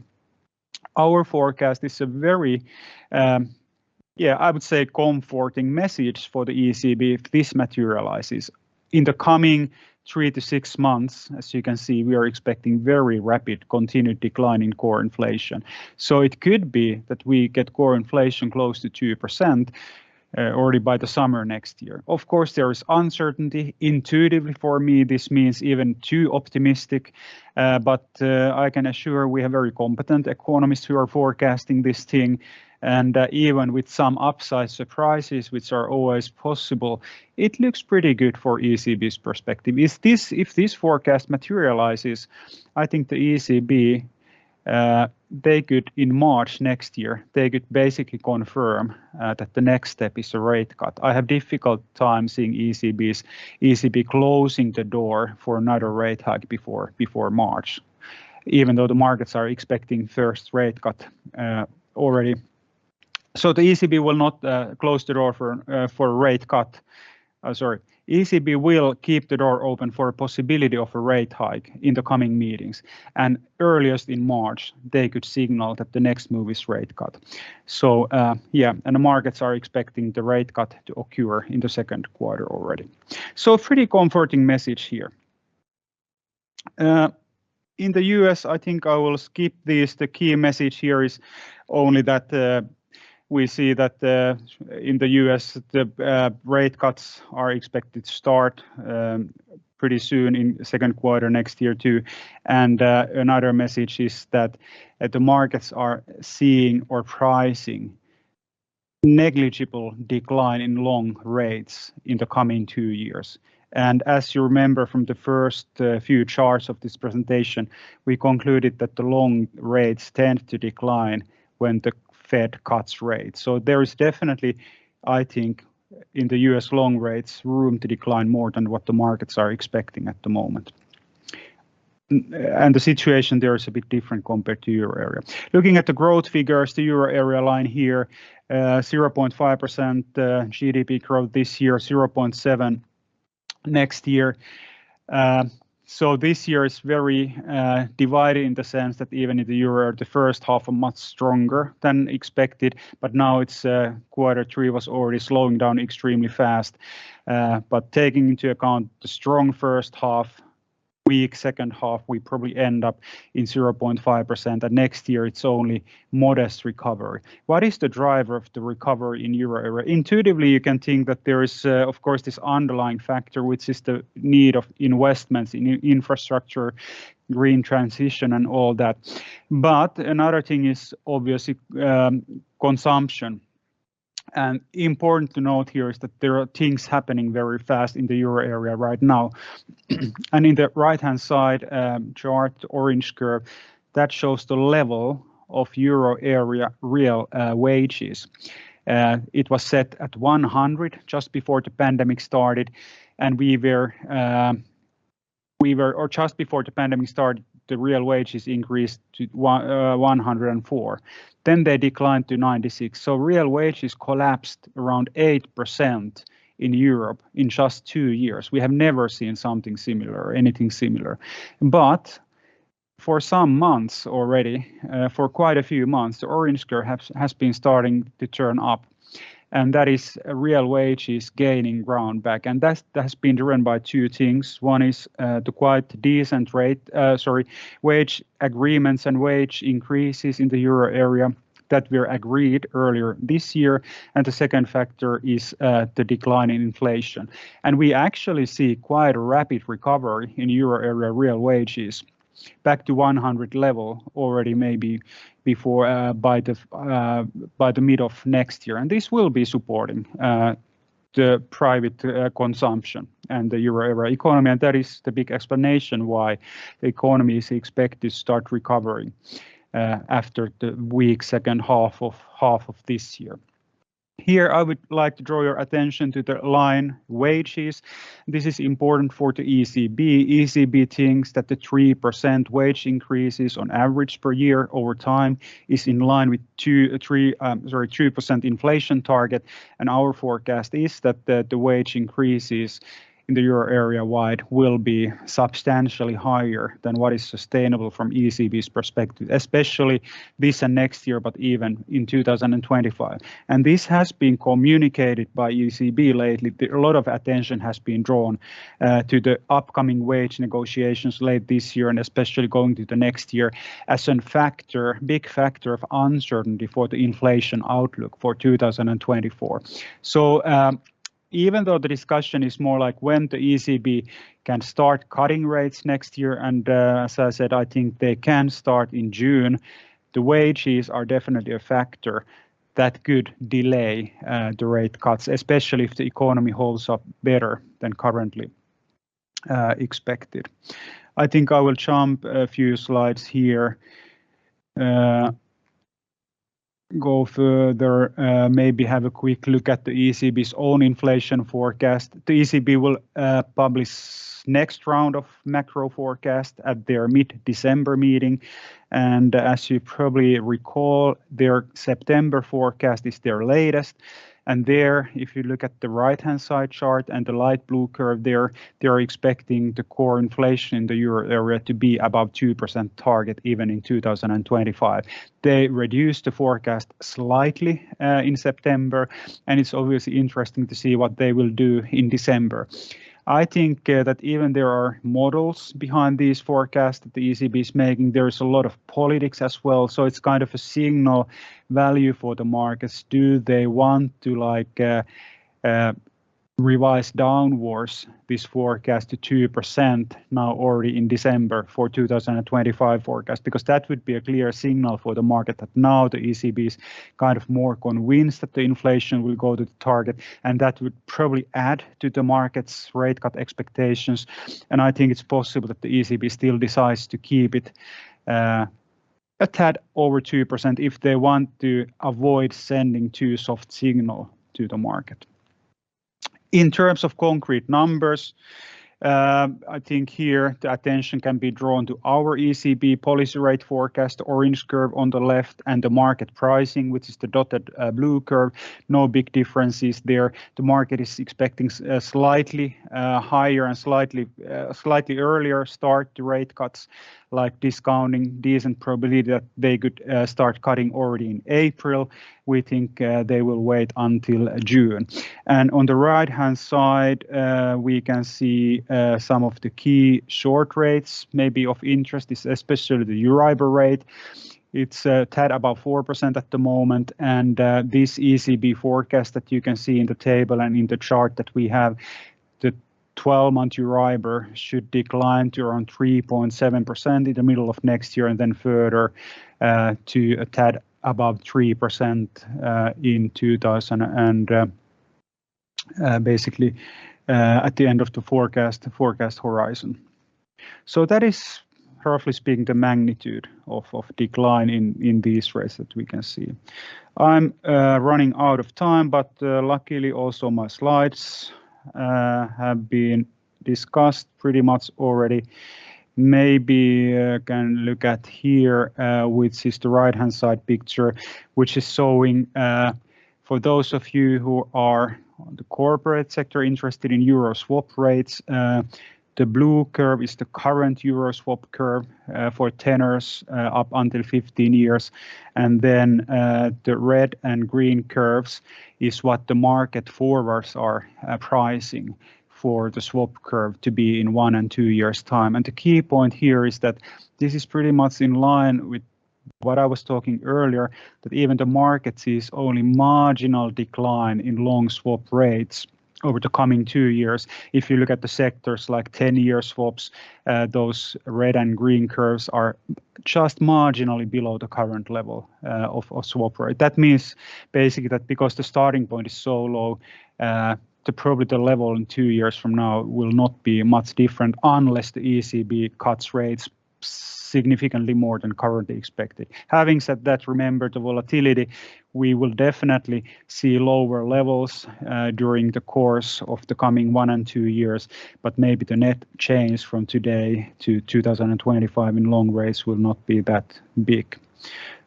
Our forecast is a very, I would say comforting message for the ECB if this materializes. In the coming 3 to 6 months, as you can see, we are expecting very rapid continued decline in core inflation. So it could be that we get core inflation close to 2% already by the summer next year. Of course, there is uncertainty. Intuitively for me, this means even too optimistic, but I can assure we have very competent economists who are forecasting this thing. And even with some upside surprises, which are always possible, it looks pretty good for ECB's perspective. If this forecast materializes, I think the ECB, they could, in March next year, they could basically confirm that the next step is a rate cut. I have difficult time seeing ECB closing the door for another rate hike before March, even though the markets are expecting first rate cut already. So the ECB will not close the door for a rate cut. ECB will keep the door open for a possibility of a rate hike in the coming meetings. And earliest in March, they could signal that the next move is rate cut. So and the markets are expecting the rate cut to occur in the second quarter already. So pretty comforting message here. In the US, I think I will skip this. The key message here is only that we see that in the US, the rate cuts are expected to start pretty soon in second quarter next year too. And another message is that the markets are seeing or pricing negligible decline in long rates in the coming 2 years. And as you remember from the first few charts of this presentation, we concluded that the long rates tend to decline when the Fed cuts rates. So there is definitely, I think, in the US long rates, room to decline more than what the markets are expecting at the moment. And the situation there is a bit different compared to Euro area. Looking at the growth figures, the Euro area line here, 0.5% GDP growth this year, 0.7% next year. So this year is very divided in the sense that even in the euro, the first half was much stronger than expected, but now it's Q3 was already slowing down extremely fast. But taking into account the strong first half, weak second half, we probably end up in 0.5%, and next year it's only modest recovery. What is the driver of the recovery in euro area? Intuitively, you can think that there is, of course, this underlying factor, which is the need of investments in infrastructure, green transition, and all that. But another thing is obviously consumption. And important to note here is that there are things happening very fast in the euro area right now. And in the right-hand side chart, the orange curve, that shows the level of euro area real wages. It was set at 100 just before the pandemic started, and or just before the pandemic started, the real wages increased to 104. Then they declined to 96. So real wages collapsed around 8% in Europe in just 2 years. We have never seen something similar or anything similar. But for some months already, for quite a few months, the orange curve has been starting to turn up. And that is real wages gaining ground back. And that has been driven by two things. One is the quite decent wage agreements and wage increases in the euro area that were agreed earlier this year. And the second factor is the decline in inflation. And we actually see quite a rapid recovery in euro area real wages back to 100 level already maybe before by the mid of next year, and this will be supporting the private consumption and the euro area economy, and that is the big explanation why the economy is expected to start recovering after the weak second half of this year. Here, I would like to draw your attention to the line wages. This is important for the ECB. ECB thinks that the 3% wage increases on average per year over time is in line with 2% inflation target. And our forecast is that the wage increases in the euro area wide will be substantially higher than what is sustainable from ECB's perspective, especially this and next year, but even in 2025. And this has been communicated by ECB lately. A lot of attention has been drawn to the upcoming wage negotiations late this year and especially going to the next year as a big factor of uncertainty for the inflation outlook for 2024. So even though the discussion is more like when the ECB can start cutting rates next year, and as I said, I think they can start in June, the wages are definitely a factor that could delay the rate cuts, especially if the economy holds up better than currently expected. I think I will jump a few slides here. Go further, maybe have a quick look at the ECB's own inflation forecast. The ECB will publish next round of macro forecast at their mid-December meeting. And as you probably recall, their September forecast is their latest. And there, if you look at the right-hand side chart and the light blue curve there, they're expecting the core inflation in the euro area to be above 2% target even in 2025. They reduced the forecast slightly in September, and it's obviously interesting to see what they will do in December. I think that even there are models behind these forecasts that the ECB is making, there's a lot of politics as well. So it's kind of a signal value for the markets. Do they want to revise downwards this forecast to 2% now already in December for 2025 forecast? Because that would be a clear signal for the market that now the ECB is kind of more convinced that the inflation will go to the target, and that would probably add to the market's rate cut expectations. And I think it's possible that the ECB still decides to keep it a tad over 2% if they want to avoid sending too soft signal to the market. In terms of concrete numbers, I think here the attention can be drawn to our ECB policy rate forecast, the orange curve on the left, and the market pricing, which is the dotted blue curve. No big differences there. The market is expecting a slightly higher and slightly earlier start to rate cuts, like discounting decent probability that they could start cutting already in April. We think they will wait until June. And on the right-hand side, we can see some of the key short rates, maybe of interest, is especially the Euribor rate. It's a tad above 4% at the moment, and this ECB forecast that you can see in the table and in the chart that we have, the 12-month Euribor should decline to around 3.7% in the middle of next year, and then further to a tad above 3% in 2000 and basically at the end of the forecast horizon. So that is, roughly speaking, the magnitude of decline in these rates that we can see. I'm running out of time, but luckily also my slides have been discussed pretty much already. Maybe can look at here, which is the right-hand side picture, which is showing for those of you who are on the corporate sector interested in euro swap rates. The blue curve is the current euro swap curve for tenors up until 15 years. And then the red and green curves is what the market forwards are pricing for the swap curve to be in 1 and 2 years' time. And the key point here is that this is pretty much in line with what I was talking earlier, that even the market sees only marginal decline in long swap rates over the coming 2 years. If you look at the sectors like 10-year swaps, those red and green curves are just marginally below the current level of swap rate. That means basically that because the starting point is so low, probably the level in 2 years from now will not be much different unless the ECB cuts rates significantly more than currently expected. Having said that, remember the volatility. We will definitely see lower levels during the course of the coming 1 and 2 years, but maybe the net change from today to 2025 in long rates will not be that big.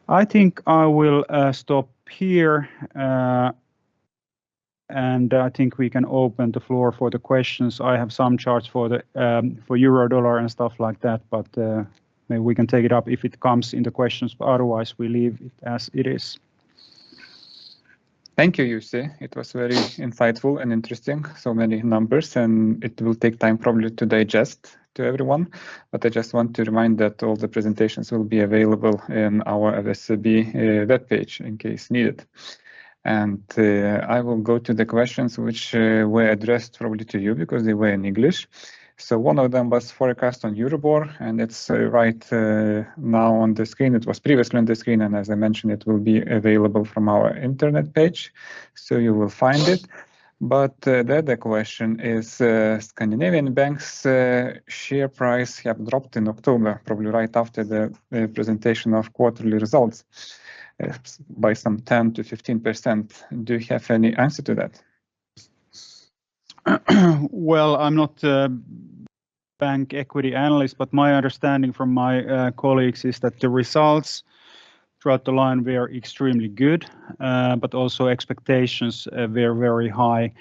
I think I will stop here. And I think we can open the floor for the questions. I have some charts for the for euro dollar and stuff like that, but maybe we can take it up if it comes in the questions. But otherwise, we leave it as it is. Thank you, Jussi. It was very insightful and interesting. So many numbers, and it will take time probably to digest to everyone. But I just want to remind that all the presentations will be available in our FSB webpage in case needed. And I will go to the questions which were addressed probably to you because they were in English. So one of them was forecast on Euribor, and it's right now on the screen. It was previously on the screen, and as I mentioned, it will be available from our internet page, so you will find it. But the other question is Scandinavian banks' share price have dropped in October, probably right after the presentation of quarterly results, by some 10 to 15%. Do you have any answer to that? Well, I'm not a bank equity analyst, but my understanding from my colleagues is that the results throughout the line were extremely good, but also expectations were very high.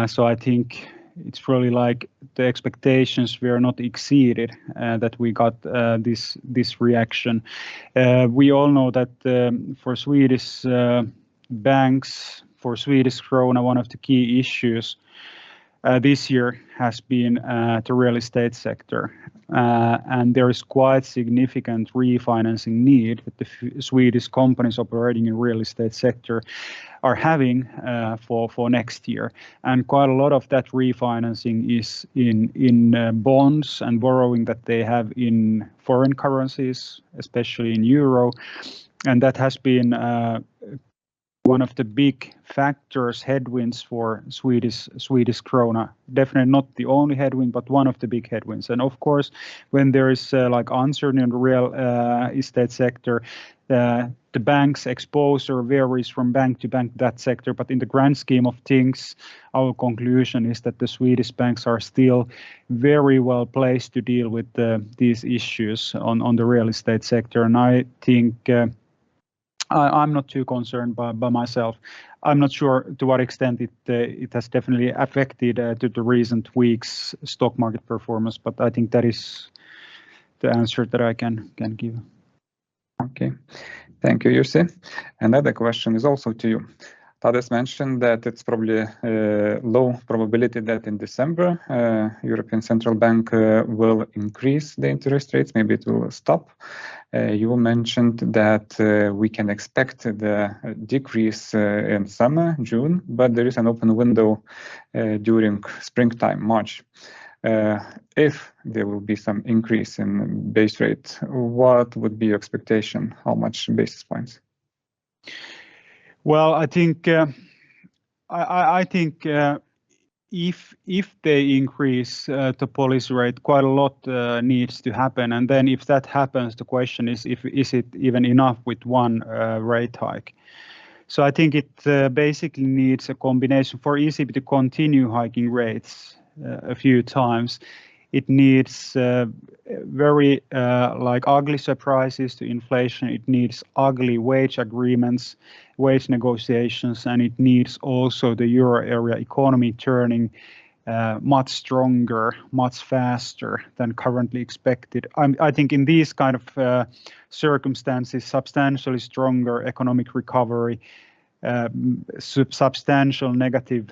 So I think it's really like the expectations were not exceeded, that we got this reaction. We all know that for Swedish banks, for Swedish krona, one of the key issues this year has been the real estate sector. And there is quite significant refinancing need that the Swedish companies operating in real estate sector are having for next year. And quite a lot of that refinancing is in bonds and borrowing that they have in foreign currencies, especially in euro. And that has been one of the big factors, headwinds for Swedish krona. Definitely not the only headwind, but one of the big headwinds. And of course, when there is like uncertainty in the real estate sector, the bank's exposure varies from bank to bank, that sector, but in the grand scheme of things, our conclusion is that the Swedish banks are still very well placed to deal with these issues on the real estate sector. And I think I'm not too concerned by myself. I'm not sure to what extent it has definitely affected to the recent weeks' stock market performance, but I think that is the answer that I can give. Okay, thank you, Jussi. Another question is also to you. Tadas mentioned that it's probably low probability that in December, European Central Bank will increase the interest rates, maybe it will stop. You mentioned that we can expect the decrease in summer, June, but there is an open window during springtime, March. If there will be some increase in base rate, what would be your expectation? How much basis points? Well, I think if they increase the policy rate, quite a lot needs to happen, and then if that happens, the question is it even enough with one rate hike? So I think it basically needs a combination for ECB to continue hiking rates a few times. It needs very ugly surprises to inflation. It needs ugly wage agreements, wage negotiations, and it needs also the euro area economy turning much stronger, much faster than currently expected. I think in these kind of circumstances, substantially stronger economic recovery, substantial negative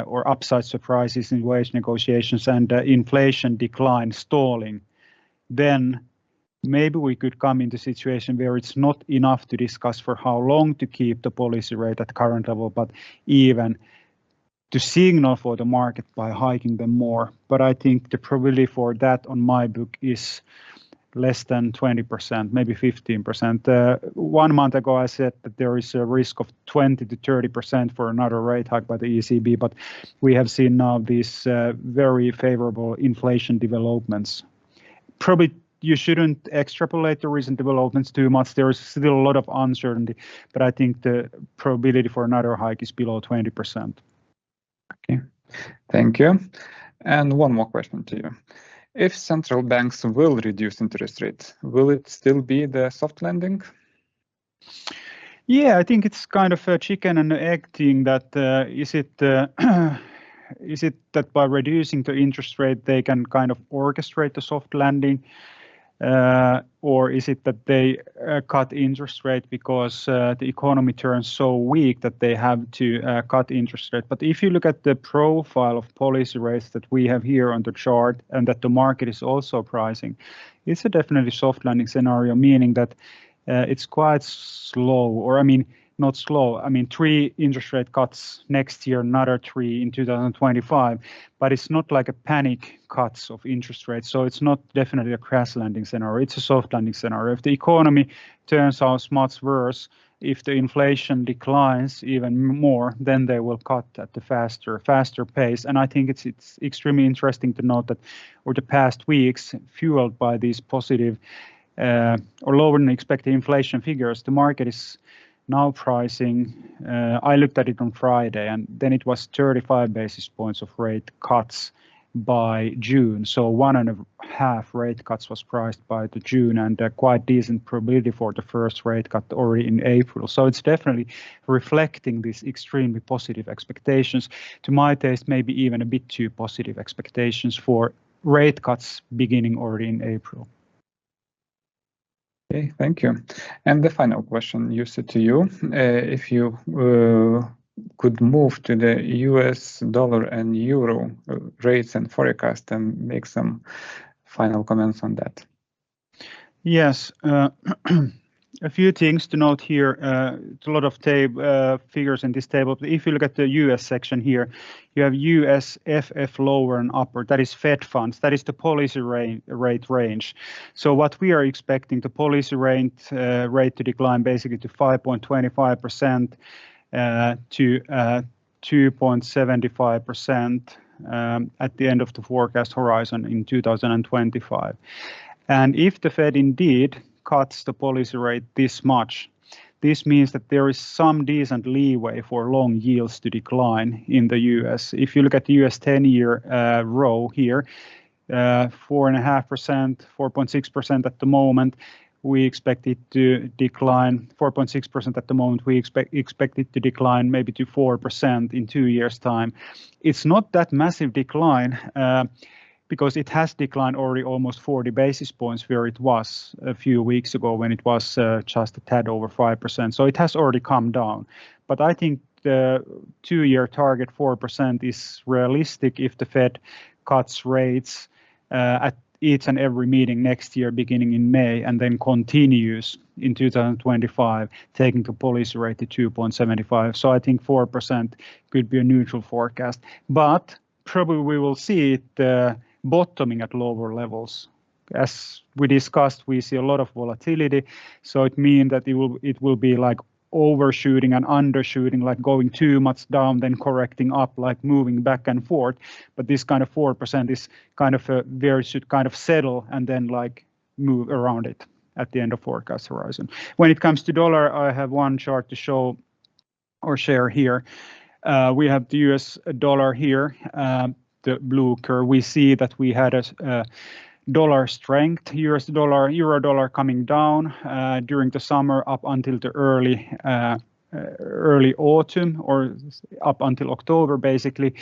or upside surprises in wage negotiations and inflation decline stalling, then maybe we could come into a situation where it's not enough to discuss for how long to keep the policy rate at current level, but even to signal for the market by hiking them more. But I think the probability for that on my book is less than 20%, maybe 15%. 1 month ago, I said that there is a risk of 20 to 30% for another rate hike by the ECB, but we have seen now these very favorable inflation developments. Probably you shouldn't extrapolate the recent developments too much. There is still a lot of uncertainty, but I think the probability for another hike is below 20%. Okay, thank you. And one more question to you. If central banks will reduce interest rates, will it still be the soft landing? Yeah, I think it's kind of a chicken and egg thing. That is it that by reducing the interest rate they can kind of orchestrate the soft landing, or is it that they cut interest rate because the economy turns so weak that they have to cut interest rate? But if you look at the profile of policy rates that we have here on the chart and that the market is also pricing, it's a definitely soft landing scenario, meaning that it's quite slow, or I mean, not slow. I mean, 3 interest rate cuts next year, another 3 in 2025, but it's not like a panic cuts of interest rates. So it's not definitely a crash landing scenario. It's a soft landing scenario. If the economy turns out much worse, if the inflation declines even more, then they will cut at the faster pace. And I think it's extremely interesting to note that over the past weeks, fueled by these positive or lower than expected inflation figures, the market is now pricing, I looked at it on Friday, and then it was 35 basis points of rate cuts by June. So 1.5 rate cuts was priced by the June, and quite decent probability for the first rate cut already in April. So it's definitely reflecting these extremely positive expectations. To my taste, maybe even a bit too positive expectations for rate cuts beginning already in April. Okay, thank you. And the final question, Jussi, to you. If you could move to the US dollar and euro rates and forecast and make some final comments on that. Yes, a few things to note here. It's a lot of figures in this table. If you look at the US section here, you have US FF lower and upper. That is Fed funds. That is the policy rate range. So what we are expecting, the policy rate to decline basically to 5.25% to 2.75% at the end of the forecast horizon in 2025. And if the Fed indeed cuts the policy rate this much, this means that there is some decent leeway for long yields to decline in the US. If you look at the US 10-year row here, 4.5%, 4.6% at the moment, we expect it to decline 4.6% at the moment. We expect it to decline maybe to 4% in 2 years' time. It's not that massive decline because it has declined already almost 40 basis points where it was a few weeks ago when it was just a tad over 5%. So it has already come down. But I think the 2-year target 4% is realistic if the Fed cuts rates at each and every meeting next year beginning in May and then continues in 2025, taking the policy rate to 2.75. So I think 4% could be a neutral forecast. But probably we will see it bottoming at lower levels. As we discussed, we see a lot of volatility. So it means that it will be like overshooting and undershooting, like going too much down, then correcting up, like moving back and forth. But this kind of 4% is kind of where it should kind of settle and then like move around it at the end of forecast horizon. When it comes to dollar, I have one chart to show or share here. We have the US dollar here, the blue curve. We see that we had a dollar strength, euro dollar coming down during the summer up until the early autumn or up until October basically,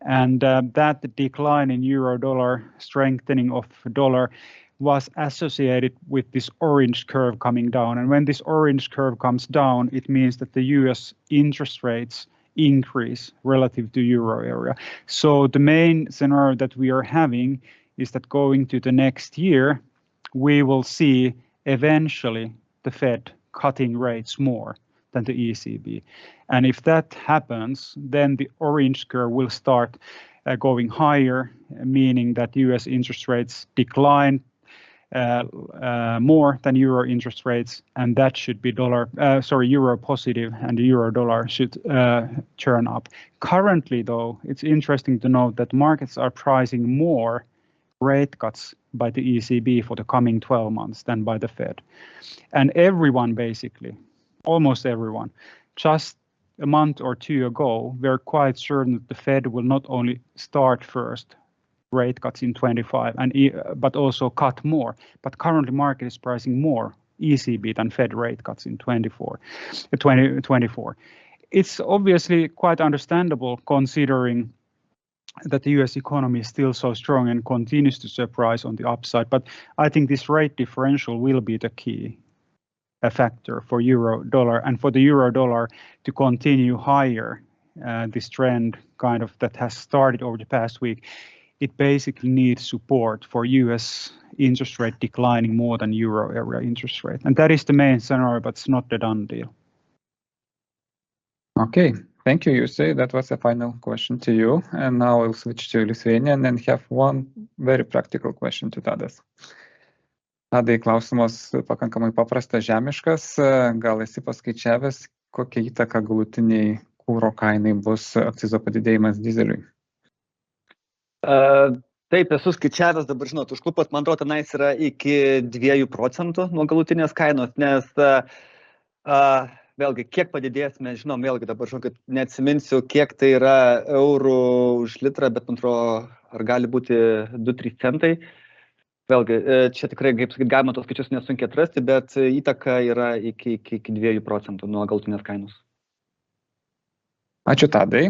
and that decline in euro dollar, strengthening of dollar, was associated with this orange curve coming down. And when this orange curve comes down, it means that the US interest rates increase relative to euro area. So the main scenario that we are having is that going to the next year, we will see eventually the Fed cutting rates more than the ECB. And if that happens, then the orange curve will start going higher, meaning that US interest rates decline more than euro interest rates, and that should be euro positive, and the euro dollar should turn up. Currently, though, it's interesting to note that markets are pricing more rate cuts by the ECB for the coming 12 months than by the Fed. And everyone, basically, almost everyone, just a month or two ago, were quite certain that the Fed will not only start first rate cuts in 25, but also cut more. But currently, market is pricing more ECB than Fed rate cuts in 2024. It's obviously quite understandable considering that the US economy is still so strong and continues to surprise on the upside. But I think this rate differential will be the key factor for euro dollar, and for the euro dollar to continue higher, this trend kind of that has started over the past week. It basically needs support for US interest rate declining more than euro area interest rate. And that is the main scenario, but it's not the done deal. Okay, thank you, Jussi. That was a final question to you. And now I'll switch to Lithuanian and have one very practical question to Tadas. Tadai, klausimas pakankamai paprastas, žemiškas. Gal esi paskaičiavęs, kokia įtaka galutiniai kuro kainai bus akcizo padidėjimas dyzeliui? Taip, esu skaičiavęs, dabar žinot, užklupat, man atrodo, tenais yra iki 2% nuo galutinės kainos, nes vėlgi, kiek padidės, mes žinom, vėlgi dabar žinokit, neatsiminsiu, kiek tai yra eurų už litrą, bet man atrodo, ar gali būti 2-3 centai. Vėlgi, čia tikrai, kaip sakyt, galima tos skaičius nesunkiai atrasti, bet įtaka yra iki 2% nuo galutinės kainos. Ačiū Tadai,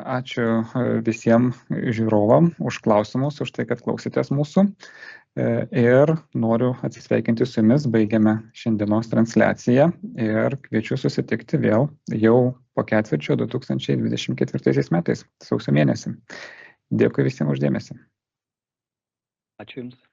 ačiū visiems žiūrovam už klausimus, už tai, kad klausėtės mūsų. Ir noriu atsisveikinti su jumis, baigiame šiandienos transliaciją ir kviečiu susitikti vėl jau po ketvirčio 2024 metais, sausio mėnesį. Dėkui visiems už dėmesį. Ačiū Jums.